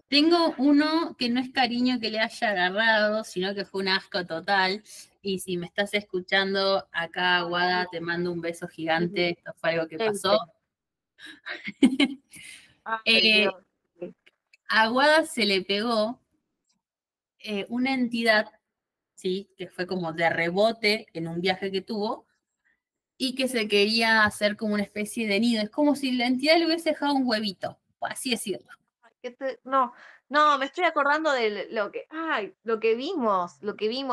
tengo uno que no es cariño que le haya agarrado, sino que fue un asco total. Y si me estás escuchando acá, Guada, te mando un beso gigante. Esto fue algo que ¿Qué pasó. viste? Ay, Eh, Dios. a Guada se le pegó una entidad, ¿sí? Que fue como de rebote en un viaje que tuvo y que se quería hacer como una especie de nido. Es como si la entidad le hubiese dejado un huevito, por así decirlo. No, no, me estoy acordando de lo que vimos,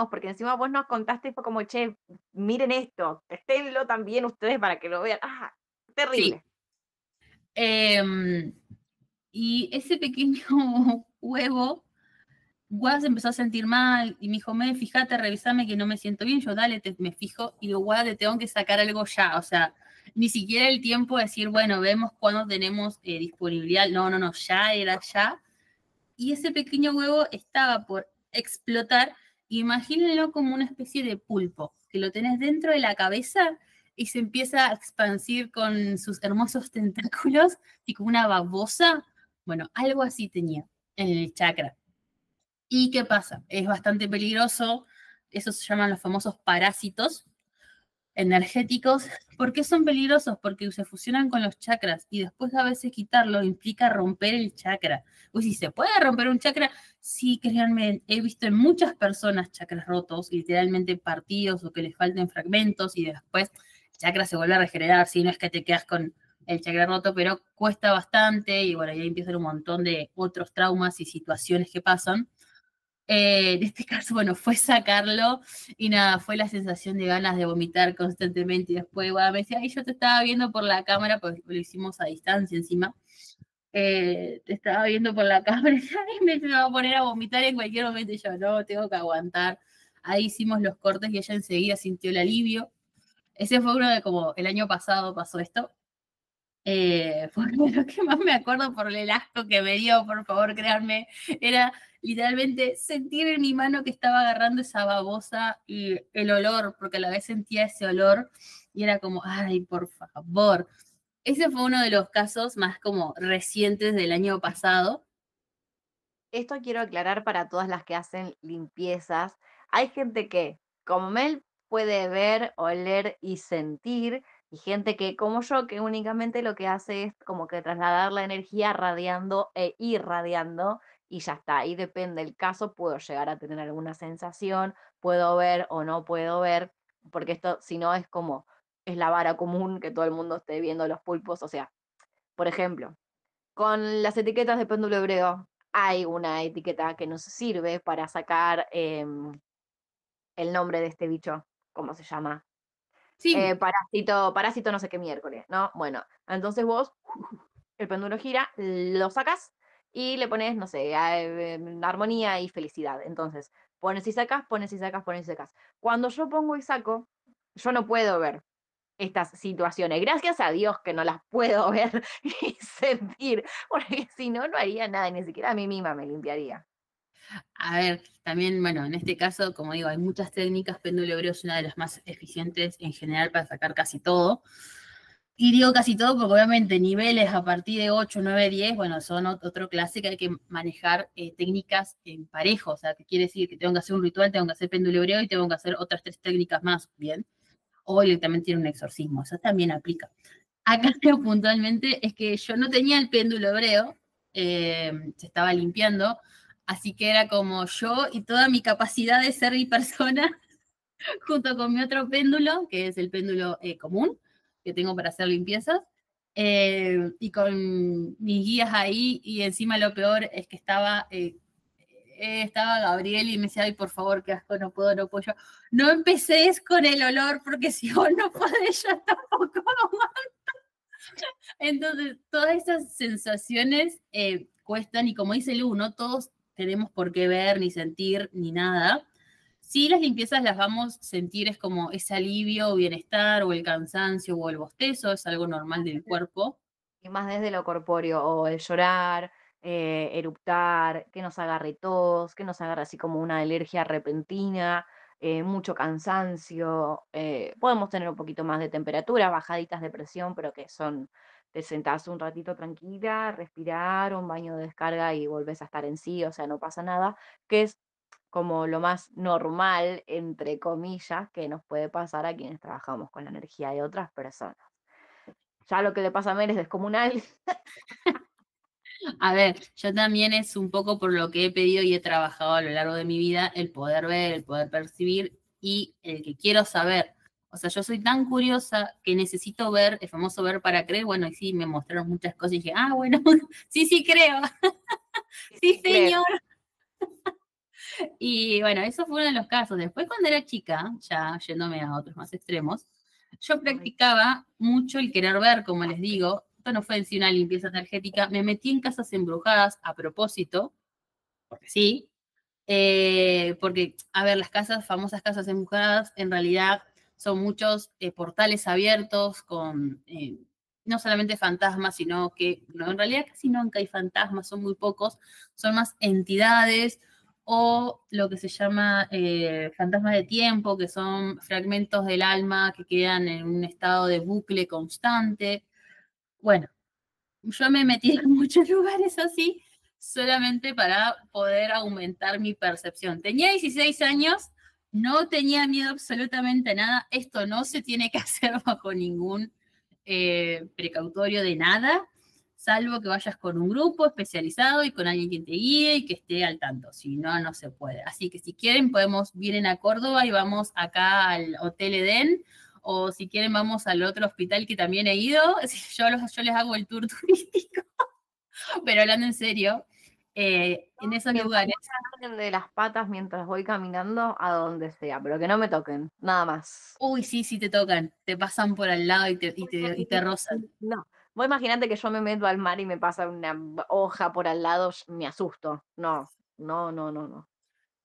porque encima vos nos contaste y fue como, che, miren esto, esténlo también ustedes para que lo vean. Sí. Terrible. Y ese pequeño huevo, Guada se empezó a sentir mal y me dijo, fíjate, revisame que no me siento bien. Yo, dale, me fijo y digo, Guada, te tengo que sacar algo ya. O sea, ni siquiera el tiempo de decir, bueno, vemos cuándo tenemos disponibilidad. No, no, no, ya era ya. Y ese pequeño huevo estaba por explotar. Imagínenlo como una especie de pulpo, que lo tenés dentro de la cabeza y se empieza a expandir con sus hermosos tentáculos y como una babosa. Bueno, algo así tenía en el chakra. ¿Y qué pasa? Es bastante peligroso. Esos se llaman los famosos parásitos energéticos. ¿Por qué son peligrosos? Porque se fusionan con los chakras y después a veces quitarlo implica romper el chakra. Pues si se puede romper un chakra, sí, créanme, he visto en muchas personas chakras rotos, literalmente partidos o que les falten fragmentos y después el chakra se vuelve a regenerar, si no es que te quedas con el chakra roto, pero cuesta bastante y bueno, ahí empiezan un montón de otros traumas y situaciones que pasan. En este caso, bueno, fue sacarlo y nada, fue la sensación de ganas de vomitar constantemente. Y después, bueno, me decía, ay, yo te estaba viendo por la cámara, porque lo hicimos a distancia encima. Te estaba viendo por la cámara y me va a poner a vomitar en cualquier momento. Y yo, no, tengo que aguantar. Ahí hicimos los cortes y ella enseguida sintió el alivio. Ese fue uno de como el año pasado pasó esto. Fue lo que más me acuerdo por el asco que me dio, por favor, créanme, era literalmente sentir en mi mano que estaba agarrando esa babosa y el olor, porque a la vez sentía ese olor y era como, ay, por favor. Ese fue uno de los casos más como recientes del año pasado. Esto quiero aclarar para todas las que hacen limpiezas. Hay gente que, como Mel, puede ver, oler y sentir, y gente que, como yo, que únicamente lo que hace es como que trasladar la energía radiando e irradiando, y ya está. Ahí depende el caso, puedo llegar a tener alguna sensación, puedo ver o no puedo ver, porque esto, si no, es como, es la vara común que todo el mundo esté viendo los pulpos. O sea, por ejemplo, con las etiquetas de péndulo hebreo, hay una etiqueta que nos sirve para sacar el nombre de este bicho, ¿cómo se llama? Sí, Parásito no sé qué miércoles, ¿no? Bueno, entonces vos, el péndulo gira, lo sacas y le pones, no sé, armonía y felicidad. Entonces, pones y sacas, pones y sacas, pones y sacas. Cuando yo pongo y saco, yo no puedo ver estas situaciones. Gracias a Dios que no las puedo ver y sentir, porque si no, no haría nada, ni siquiera a mí misma me limpiaría. a ver, también, bueno, en este caso, como digo, hay muchas técnicas, péndulo hebreo es una de las más eficientes en general para sacar casi todo. Y digo casi todo porque obviamente niveles a partir de 8, 9, 10, bueno, son otro clase que hay que manejar técnicas en parejo. O sea, que quiere decir que tengo que hacer un ritual, tengo que hacer péndulo hebreo y tengo que hacer otras 3 técnicas más, ¿bien? O directamente tiene un exorcismo, eso también aplica. Acá puntualmente es que yo no tenía el péndulo hebreo, se estaba limpiando, así que era como yo y toda mi capacidad de ser mi persona junto con mi otro péndulo, que es el péndulo común que tengo para hacer limpiezas, y con mis guías ahí, y encima lo peor es que estaba estaba Gabriel y me decía, ay, por favor, qué asco, no puedo, no puedo. Yo, no empecés con el olor, porque si vos no podés, yo tampoco. Entonces, todas esas sensaciones cuestan, y como dice Lu, no todos tenemos por qué ver, ni sentir, ni nada. Sí, las limpiezas las vamos a sentir, es como ese alivio o bienestar, o el cansancio, o el bostezo, es algo normal del cuerpo. Y más desde lo corpóreo, o el llorar, eruptar, que nos agarre tos, que nos agarre así como una alergia repentina, mucho cansancio. Podemos tener un poquito más de temperatura, bajaditas de presión, pero que son, te sentás un ratito tranquila, respirar, un baño de descarga y volvés a estar en sí, o sea, no pasa nada, que es como lo más normal, entre comillas, que nos puede pasar a quienes trabajamos con la energía de otras personas. Ya lo que le pasa a Mel es descomunal. A ver, yo también es un poco por lo que he pedido y he trabajado a lo largo de mi vida, el poder ver, el poder percibir y el que quiero saber. O sea, yo soy tan curiosa que necesito ver, el famoso ver para creer. Bueno, y sí, me mostraron muchas cosas y dije, ah, bueno, sí, sí creo, sí, Creo. señor. Y bueno, eso fue uno de los casos. Después, cuando era chica, ya yéndome a otros más extremos, yo Ay, practicaba mucho el querer ver, como les digo. Esto no fue en sí una limpieza energética. Me metí en casas embrujadas a propósito, porque sí. Porque, a ver, las casas, famosas casas embrujadas, en realidad son muchos portales abiertos con no solamente fantasmas, sino que, no, en realidad casi nunca hay fantasmas, son muy pocos, son más entidades o lo que se llama fantasmas de tiempo, que son fragmentos del alma que quedan en un estado de bucle constante. Bueno, yo me metí en muchos lugares así solamente para poder aumentar mi percepción. Tenía 16 años, no tenía miedo absolutamente a nada. Esto no se tiene que hacer bajo ningún precautorio de nada, salvo que vayas con un grupo especializado y con alguien que te guíe y que esté al tanto. Si no, no se puede. Así que si quieren, vienen a Córdoba y vamos acá al Hotel Edén, o si quieren vamos al otro hospital que también he ido, yo les hago el tour turístico, pero hablando en serio, en esos mientras no lugares, me agarren de las patas mientras voy caminando a donde sea, pero que no me toquen, nada más. uy, sí, sí te tocan, te pasan por al lado y te rozan. No, vos imaginate que yo me meto al mar y me pasa una hoja por al lado, me asusto. No, no, no, no, no.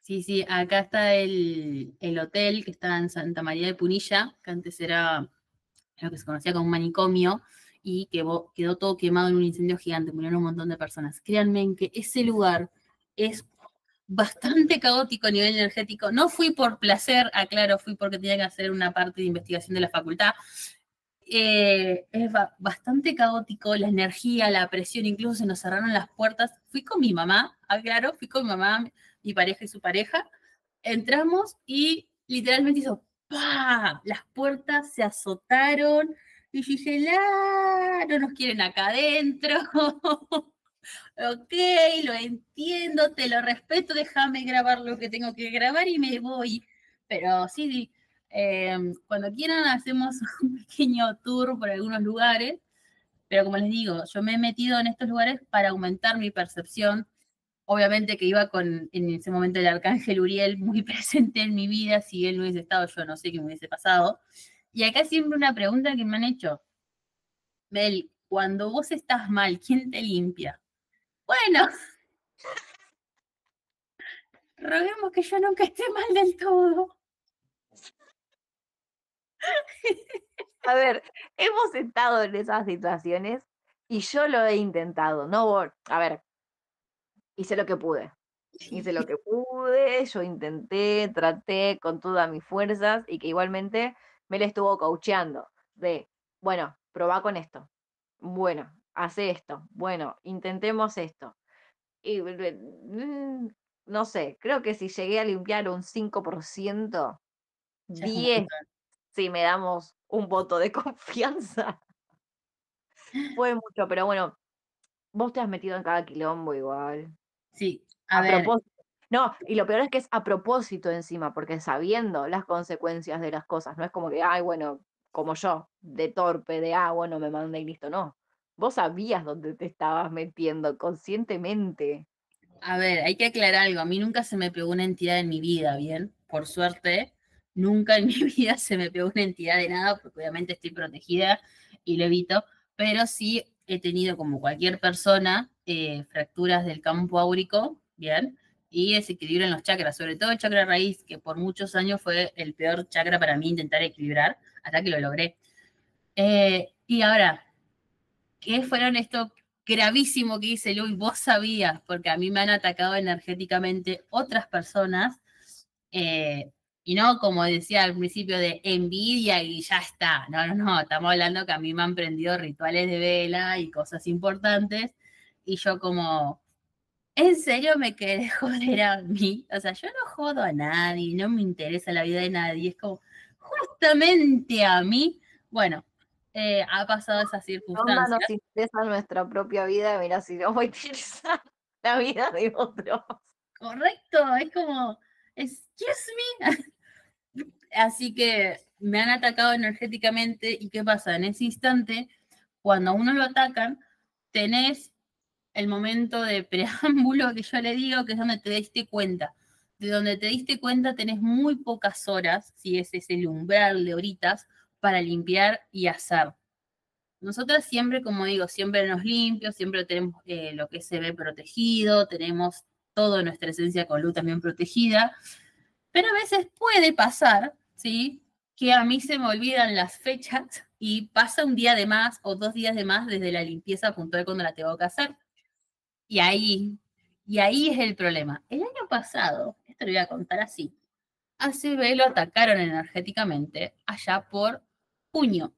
Sí, sí, acá está el hotel que está en Santa María de Punilla, que antes era lo que se conocía como un manicomio, y quedó todo quemado en un incendio gigante, murieron un montón de personas. Créanme en que ese lugar es bastante caótico a nivel energético. No fui por placer, aclaro, fui porque tenía que hacer una parte de investigación de la facultad. Es bastante caótico, la energía, la presión, incluso se nos cerraron las puertas. Fui con mi mamá, aclaro, fui con mi mamá, mi pareja y su pareja. Entramos y literalmente hizo ¡pah! Las puertas se azotaron y yo dije, no nos quieren acá adentro. Ok, lo entiendo, te lo respeto, déjame grabar lo que tengo que grabar y me voy. Pero sí, cuando quieran hacemos un pequeño tour por algunos lugares, pero como les digo, yo me he metido en estos lugares para aumentar mi percepción. Obviamente que iba con, en ese momento, el arcángel Uriel muy presente en mi vida. Si él no hubiese estado, yo no sé qué me hubiese pasado. Y acá siempre una pregunta que me han hecho: Mel, cuando vos estás mal, ¿quién te limpia? Bueno, roguemos que yo nunca esté mal del todo. A ver, hemos estado en esas situaciones y yo lo he intentado, no, a ver, hice lo que pude. Hice lo que pude, yo intenté, traté con todas mis fuerzas y que igualmente me le estuvo coacheando de, bueno, probá con esto, bueno, hace esto, bueno, intentemos esto. Y no sé, creo que si llegué a limpiar un 5%, Ya es un 10, montón. si me damos un voto de confianza, fue mucho, pero bueno, vos te has metido en cada quilombo igual. Sí, a A ver, propósito. No, y lo peor es que es a propósito encima, porque sabiendo las consecuencias de las cosas, no es como que, ay, bueno, como yo, de torpe, de, bueno, me mandé y listo, no. Vos sabías dónde te estabas metiendo conscientemente. A ver, hay que aclarar algo. A mí nunca se me pegó una entidad en mi vida, ¿bien? Por suerte, nunca en mi vida se me pegó una entidad de nada, porque obviamente estoy protegida y lo evito, pero sí he tenido, como cualquier persona, fracturas del campo áurico, ¿bien? Y desequilibrio en los chakras, sobre todo el chakra raíz, que por muchos años fue el peor chakra para mí intentar equilibrar, hasta que lo logré. Y ahora, ¿qué fueron esto gravísimo que dice Luis? Vos sabías, porque a mí me han atacado energéticamente otras personas, eh, y no como decía al principio de envidia y ya está. No, no, no, estamos hablando que a mí me han prendido rituales de vela y cosas importantes, y yo como, ¿en serio me querés joder a mí? O sea, yo no jodo a nadie, no me interesa la vida de nadie, es como, justamente a mí, bueno, ha pasado esas ¿Qué onda nos circunstancias. interesa nuestra propia vida? Mira, si no voy a interesar la vida de otros. Correcto, es como, excuse me. Así que me han atacado energéticamente y ¿qué pasa? En ese instante, cuando a uno lo atacan, tenés el momento de preámbulo que yo le digo, que es donde te diste cuenta. De donde te diste cuenta tenés muy pocas horas, si ese es el umbral de horitas, para limpiar y hacer. Nosotras siempre, como digo, siempre nos limpios, siempre tenemos lo que se ve protegido, tenemos toda nuestra esencia con luz también protegida, pero a veces puede pasar, ¿sí? Que a mí se me olvidan las fechas y pasa un día de más o 2 días de más desde la limpieza puntual cuando la tengo que hacer. Y ahí, y ahí es el problema. El año pasado, esto lo voy a contar así, a CB lo atacaron energéticamente allá por junio.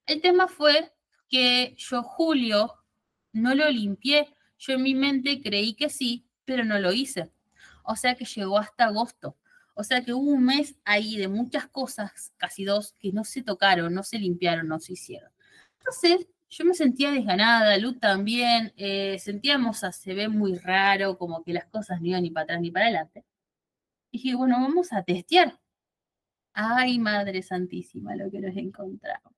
El tema fue que yo julio no lo limpié. Yo en mi mente creí que sí, pero no lo hice. O sea que llegó hasta agosto. O sea que hubo un mes ahí de muchas cosas, casi 2, que no se tocaron, no se limpiaron, no se hicieron. Entonces, yo me sentía desganada, Lu también, sentíamos a se ve muy raro, como que las cosas no iban ni para atrás ni para adelante. Y dije, bueno, vamos a testear. Ay, Madre Santísima, lo que nos encontramos.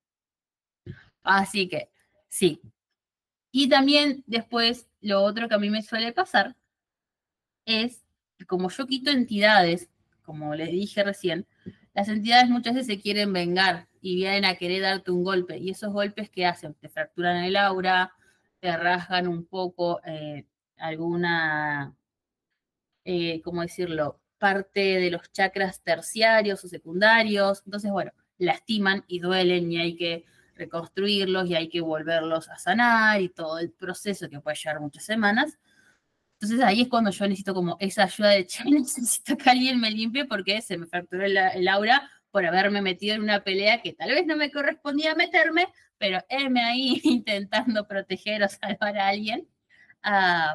Así que, sí. Y también después, lo otro que a mí me suele pasar es que como yo quito entidades, como les dije recién, las entidades muchas veces se quieren vengar y vienen a querer darte un golpe. Y esos golpes, ¿qué hacen? Te fracturan el aura, te rasgan un poco alguna, ¿cómo decirlo? Parte de los chakras terciarios o secundarios. Entonces, bueno, lastiman y duelen y hay que reconstruirlos y hay que volverlos a sanar y todo el proceso que puede llevar muchas semanas. Entonces ahí es cuando yo necesito como esa ayuda de, che, necesito que alguien me limpie porque se me fracturó el aura por haberme metido en una pelea que tal vez no me correspondía meterme, pero heme ahí intentando proteger o salvar a alguien.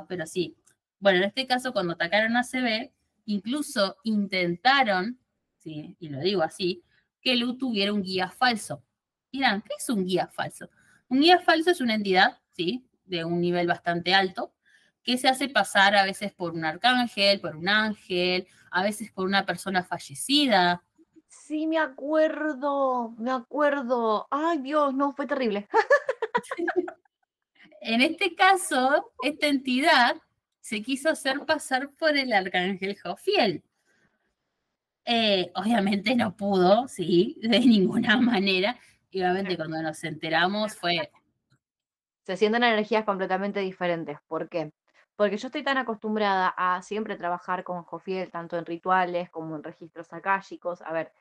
Pero sí, bueno, en este caso cuando atacaron a CB, incluso intentaron, sí, y lo digo así, que Lu tuviera un guía falso. Dirán, ¿qué es un guía falso? Un guía falso es una entidad, sí, de un nivel bastante alto, que se hace pasar a veces por un arcángel, por un ángel, a veces por una persona fallecida. Sí, me acuerdo, me acuerdo. Ay, Dios, no, fue terrible. En este caso, esta entidad se quiso hacer pasar por el arcángel Jofiel. Obviamente no pudo, sí, de ninguna manera. Y obviamente cuando nos enteramos fue, Se sienten energías completamente diferentes. ¿Por qué? Porque yo estoy tan acostumbrada a siempre trabajar con Jofiel, tanto en rituales como en registros akáshicos. A ver,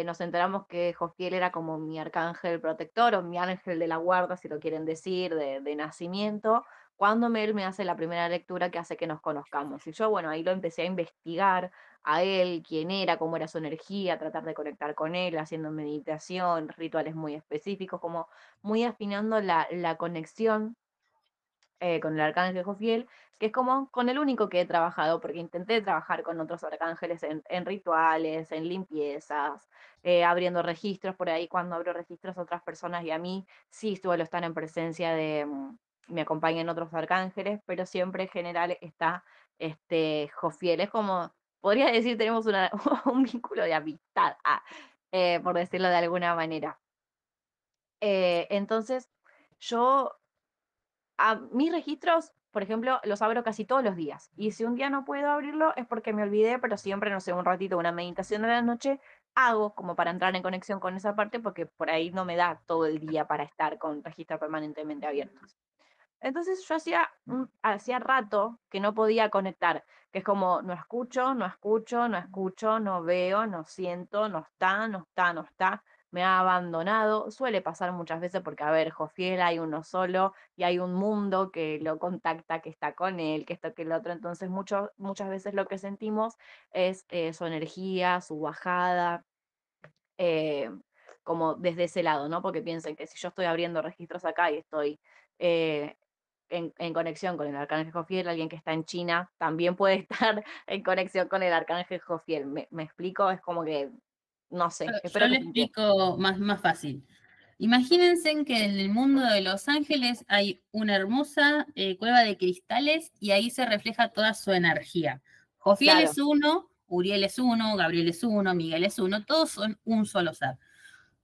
nos enteramos que Jofiel era como mi arcángel protector o mi ángel de la guarda, si lo quieren decir, de nacimiento, cuando él me hace la primera lectura que hace que nos conozcamos. Y yo, bueno, ahí lo empecé a investigar a él, quién era, cómo era su energía, tratar de conectar con él, haciendo meditación, rituales muy específicos, como muy afinando la conexión con el arcángel Jofiel, que es como con el único que he trabajado, porque intenté trabajar con otros arcángeles en rituales, en limpiezas, abriendo registros, por ahí cuando abro registros a otras personas y a mí sí suelo estar en presencia de, me acompañan otros arcángeles, pero siempre en general está Jofiel, es como, podría decir, tenemos un vínculo de amistad, por decirlo de alguna manera. Entonces, yo, a mis registros por ejemplo, los abro casi todos los días. Y si un día no puedo abrirlo es porque me olvidé, pero siempre, no sé, un ratito, una meditación a la noche, hago como para entrar en conexión con esa parte, porque por ahí no me da todo el día para estar con registros permanentemente abiertos. Entonces yo hacía rato que no podía conectar, que es como no escucho, no escucho, no escucho, no veo, no siento, no está, no está, no está, me ha abandonado. Suele pasar muchas veces porque, a ver, Jofiel hay uno solo y hay un mundo que lo contacta, que está con él, que esto, que lo otro. Entonces muchas veces lo que sentimos es su energía, su bajada, eh, como desde ese lado, ¿no? Porque piensen que si yo estoy abriendo registros acá y estoy eh, en conexión con el arcángel Jofiel, alguien que está en China también puede estar en conexión con el arcángel Jofiel. ¿Me explico? Es como que, no sé, Yo espero que le se entienda. explico más fácil. Imagínense que en el mundo de Los Ángeles hay una hermosa cueva de cristales y ahí se refleja toda su energía. Jofiel Claro, es uno, Uriel es uno, Gabriel es uno, Miguel es uno, todos son un solo ser.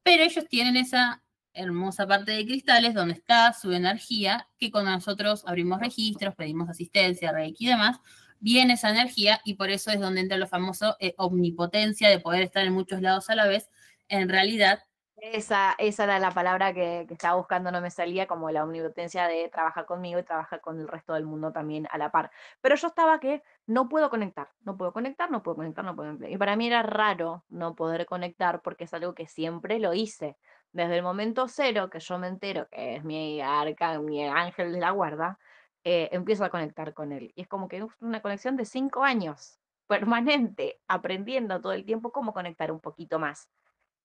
Pero ellos tienen esa hermosa parte de cristales donde está su energía, que cuando nosotros abrimos registros, pedimos asistencia, Reiki y demás, viene esa energía y por eso es donde entra lo famoso omnipotencia de poder estar en muchos lados a la vez. En realidad, esa era la palabra que estaba buscando, no me salía, como la omnipotencia de trabajar conmigo y trabajar con el resto del mundo también a la par. Pero yo estaba que no puedo conectar, no puedo conectar, no puedo conectar, no puedo conectar. Y para mí era raro no poder conectar porque es algo que siempre lo hice. Desde el momento cero que yo me entero que es mi mi ángel de la guarda, empiezo a conectar con él. Y es como que es una conexión de 5 años, permanente, aprendiendo todo el tiempo cómo conectar un poquito más.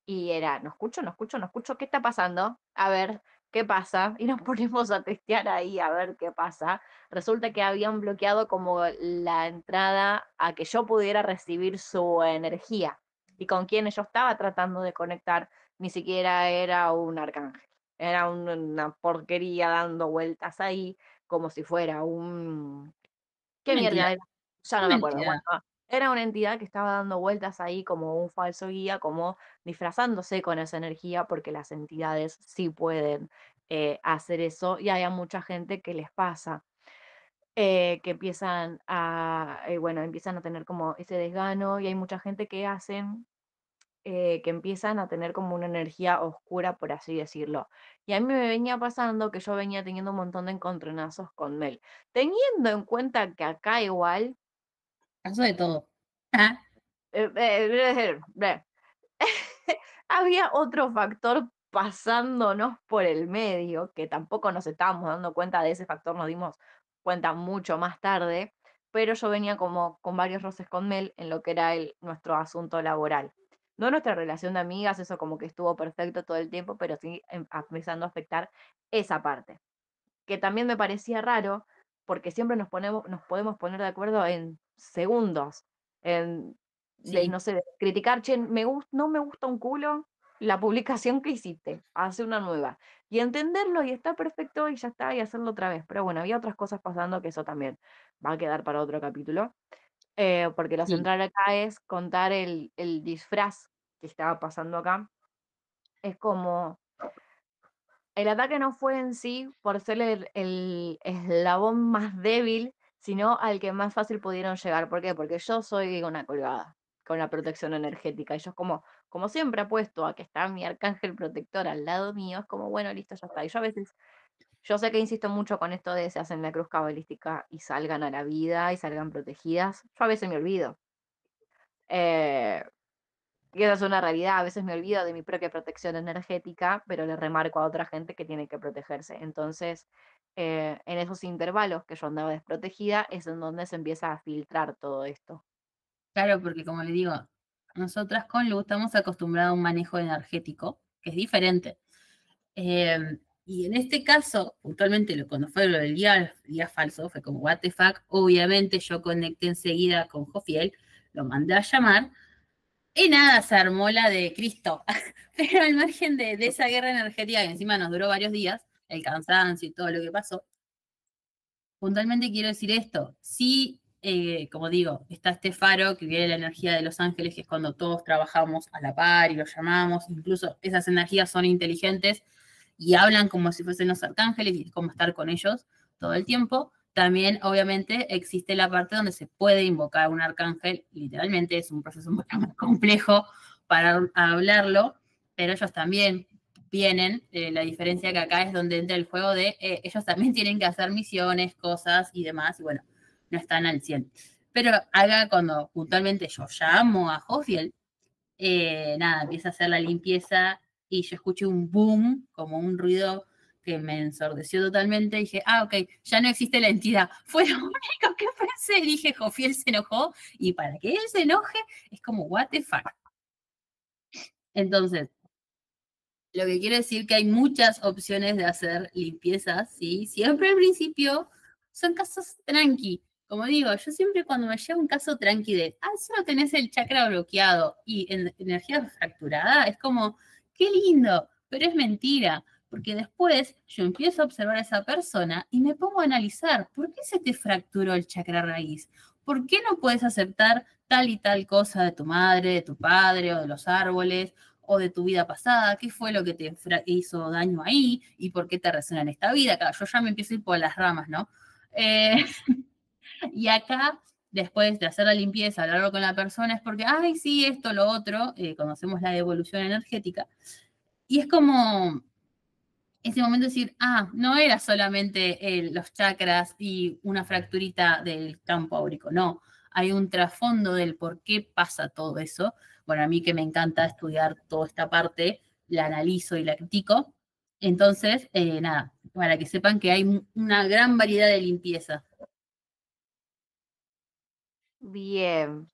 Y era, no escucho, no escucho, no escucho, ¿qué está pasando? A ver, ¿qué pasa? Y nos ponemos a testear ahí a ver qué pasa. Resulta que habían bloqueado como la entrada a que yo pudiera recibir su energía. Y con quien yo estaba tratando de conectar, ni siquiera era un arcángel. Era una porquería dando vueltas ahí, como si fuera un... ¿Qué una entidad, mierda era? Ya no me una acuerdo. Bueno, entidad. era una entidad que estaba dando vueltas ahí como un falso guía, como disfrazándose con esa energía, porque las entidades sí pueden hacer eso, y hay a mucha gente que les pasa, que bueno, empiezan a tener como ese desgano, y hay mucha gente que empiezan a tener como una energía oscura, por así decirlo. Y a mí me venía pasando que yo venía teniendo un montón de encontronazos con Mel. Teniendo en cuenta que acá igual, Pasó de todo. Ah, eh, eh, eh, había otro factor pasándonos por el medio, que tampoco nos estábamos dando cuenta de ese factor, nos dimos cuenta mucho más tarde, pero yo venía como con varios roces con Mel en lo que era nuestro asunto laboral. No nuestra relación de amigas, eso como que estuvo perfecto todo el tiempo, pero sí empezando a afectar esa parte, que también me parecía raro, porque siempre nos podemos poner de acuerdo en segundos, en, sí, no sé, criticar, che, no me gusta un culo la publicación que hiciste, hace una nueva, y entenderlo y está perfecto y ya está, y hacerlo otra vez. Pero bueno, había otras cosas pasando que eso también va a quedar para otro capítulo, porque lo sí. central acá es contar el disfraz que estaba pasando acá. Es como el ataque no fue en sí por ser el eslabón más débil, sino al que más fácil pudieron llegar. ¿Por qué? Porque yo soy una colgada con la protección energética. Y yo como siempre apuesto a que está mi arcángel protector al lado mío, es como, bueno, listo, ya está. Y yo a veces, yo sé que insisto mucho con esto de se hacen la cruz cabalística y salgan a la vida y salgan protegidas. Yo a veces me olvido. Eh, y esa es una realidad, a veces me olvido de mi propia protección energética, pero le remarco a otra gente que tiene que protegerse. Entonces, en esos intervalos que yo andaba desprotegida, es en donde se empieza a filtrar todo esto. Claro, porque como le digo, nosotras con Lu estamos acostumbrados a un manejo energético que es diferente. Y en este caso, puntualmente, cuando fue lo del día falso, fue como, what the fuck. Obviamente yo conecté enseguida con Jofiel, lo mandé a llamar, y nada, se armó la de Cristo. Pero al margen de esa guerra energética que encima nos duró varios días, el cansancio y todo lo que pasó, puntualmente quiero decir esto. Sí, como digo, está este faro que viene la energía de los ángeles, que es cuando todos trabajamos a la par y los llamamos. Incluso esas energías son inteligentes y hablan como si fuesen los arcángeles y es como estar con ellos todo el tiempo. También, obviamente, existe la parte donde se puede invocar un arcángel, literalmente es un proceso mucho más complejo para hablarlo, pero ellos también vienen, la diferencia que acá es donde entra el juego de ellos también tienen que hacer misiones, cosas y demás, y bueno, no están al 100. Pero acá cuando puntualmente yo llamo a Jofiel, nada, empieza a hacer la limpieza y yo escuché un boom, como un ruido que me ensordeció totalmente. Y dije, ok, ya no existe la entidad. Fue lo único que pensé. Dije, Jofiel se enojó y para que él se enoje es como, what the fuck. Entonces, lo que quiere decir que hay muchas opciones de hacer limpiezas, ¿sí? Siempre al principio son casos tranqui. Como digo, yo siempre cuando me llega un caso tranqui de, solo tenés el chakra bloqueado y energía fracturada, es como, qué lindo, pero es mentira. Porque después yo empiezo a observar a esa persona y me pongo a analizar, ¿por qué se te fracturó el chakra raíz? ¿Por qué no puedes aceptar tal y tal cosa de tu madre, de tu padre o de los árboles? O de tu vida pasada, qué fue lo que te hizo daño ahí y por qué te resuena en esta vida. Acá, yo ya me empiezo a ir por las ramas, ¿no? Y acá, después de hacer la limpieza, hablarlo con la persona, es porque, ay, sí, esto, lo otro, conocemos la evolución energética. Y es como ese momento de decir, no era solamente los chakras y una fracturita del campo áurico, no, hay un trasfondo del por qué pasa todo eso. Bueno, a mí que me encanta estudiar toda esta parte, la analizo y la critico. Entonces, nada, para que sepan que hay una gran variedad de limpieza. Bien,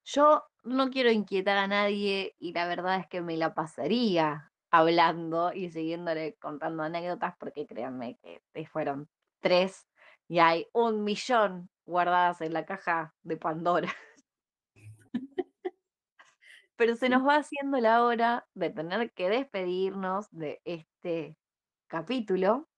yo no quiero inquietar a nadie y la verdad es que me la pasaría hablando y siguiéndole contando anécdotas porque créanme que fueron 3 y hay 1.000.000 guardadas en la caja de Pandora. Pero se nos va haciendo la hora de tener que despedirnos de este capítulo.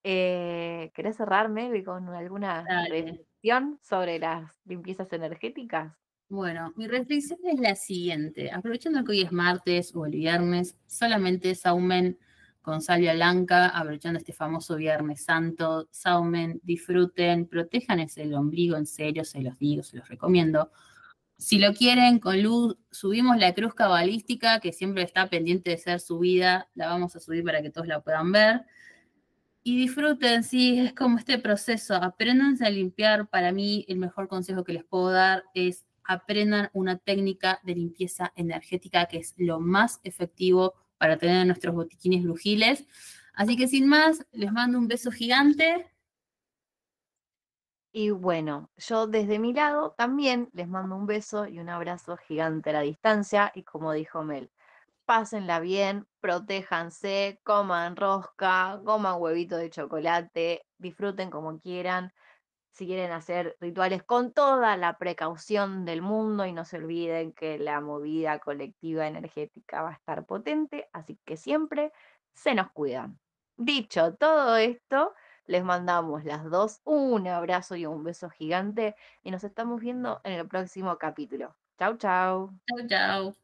¿Querés cerrarme con alguna Dale. reflexión sobre las limpiezas energéticas? Bueno, mi reflexión es la siguiente. Aprovechando que hoy es martes o el viernes, solamente saumen con salvia blanca, aprovechando este famoso Viernes Santo, saumen, disfruten, protejan el ombligo, en serio, se los digo, se los recomiendo. Si lo quieren, con luz, subimos la cruz cabalística, que siempre está pendiente de ser subida, la vamos a subir para que todos la puedan ver. Y disfruten, sí, es como este proceso, apréndanse a limpiar. Para mí, el mejor consejo que les puedo dar es aprendan una técnica de limpieza energética que es lo más efectivo para tener nuestros botiquines brujiles. Así que sin más, les mando un beso gigante. Y bueno, yo desde mi lado también les mando un beso y un abrazo gigante a la distancia. Y como dijo Mel, pásenla bien, protéjanse, coman rosca, coman huevito de chocolate, disfruten como quieran. Si quieren hacer rituales con toda la precaución del mundo y no se olviden que la movida colectiva energética va a estar potente, así que siempre se nos cuidan. Dicho todo esto, les mandamos las dos un abrazo y un beso gigante y nos estamos viendo en el próximo capítulo. Chau, chau. Chau, chau.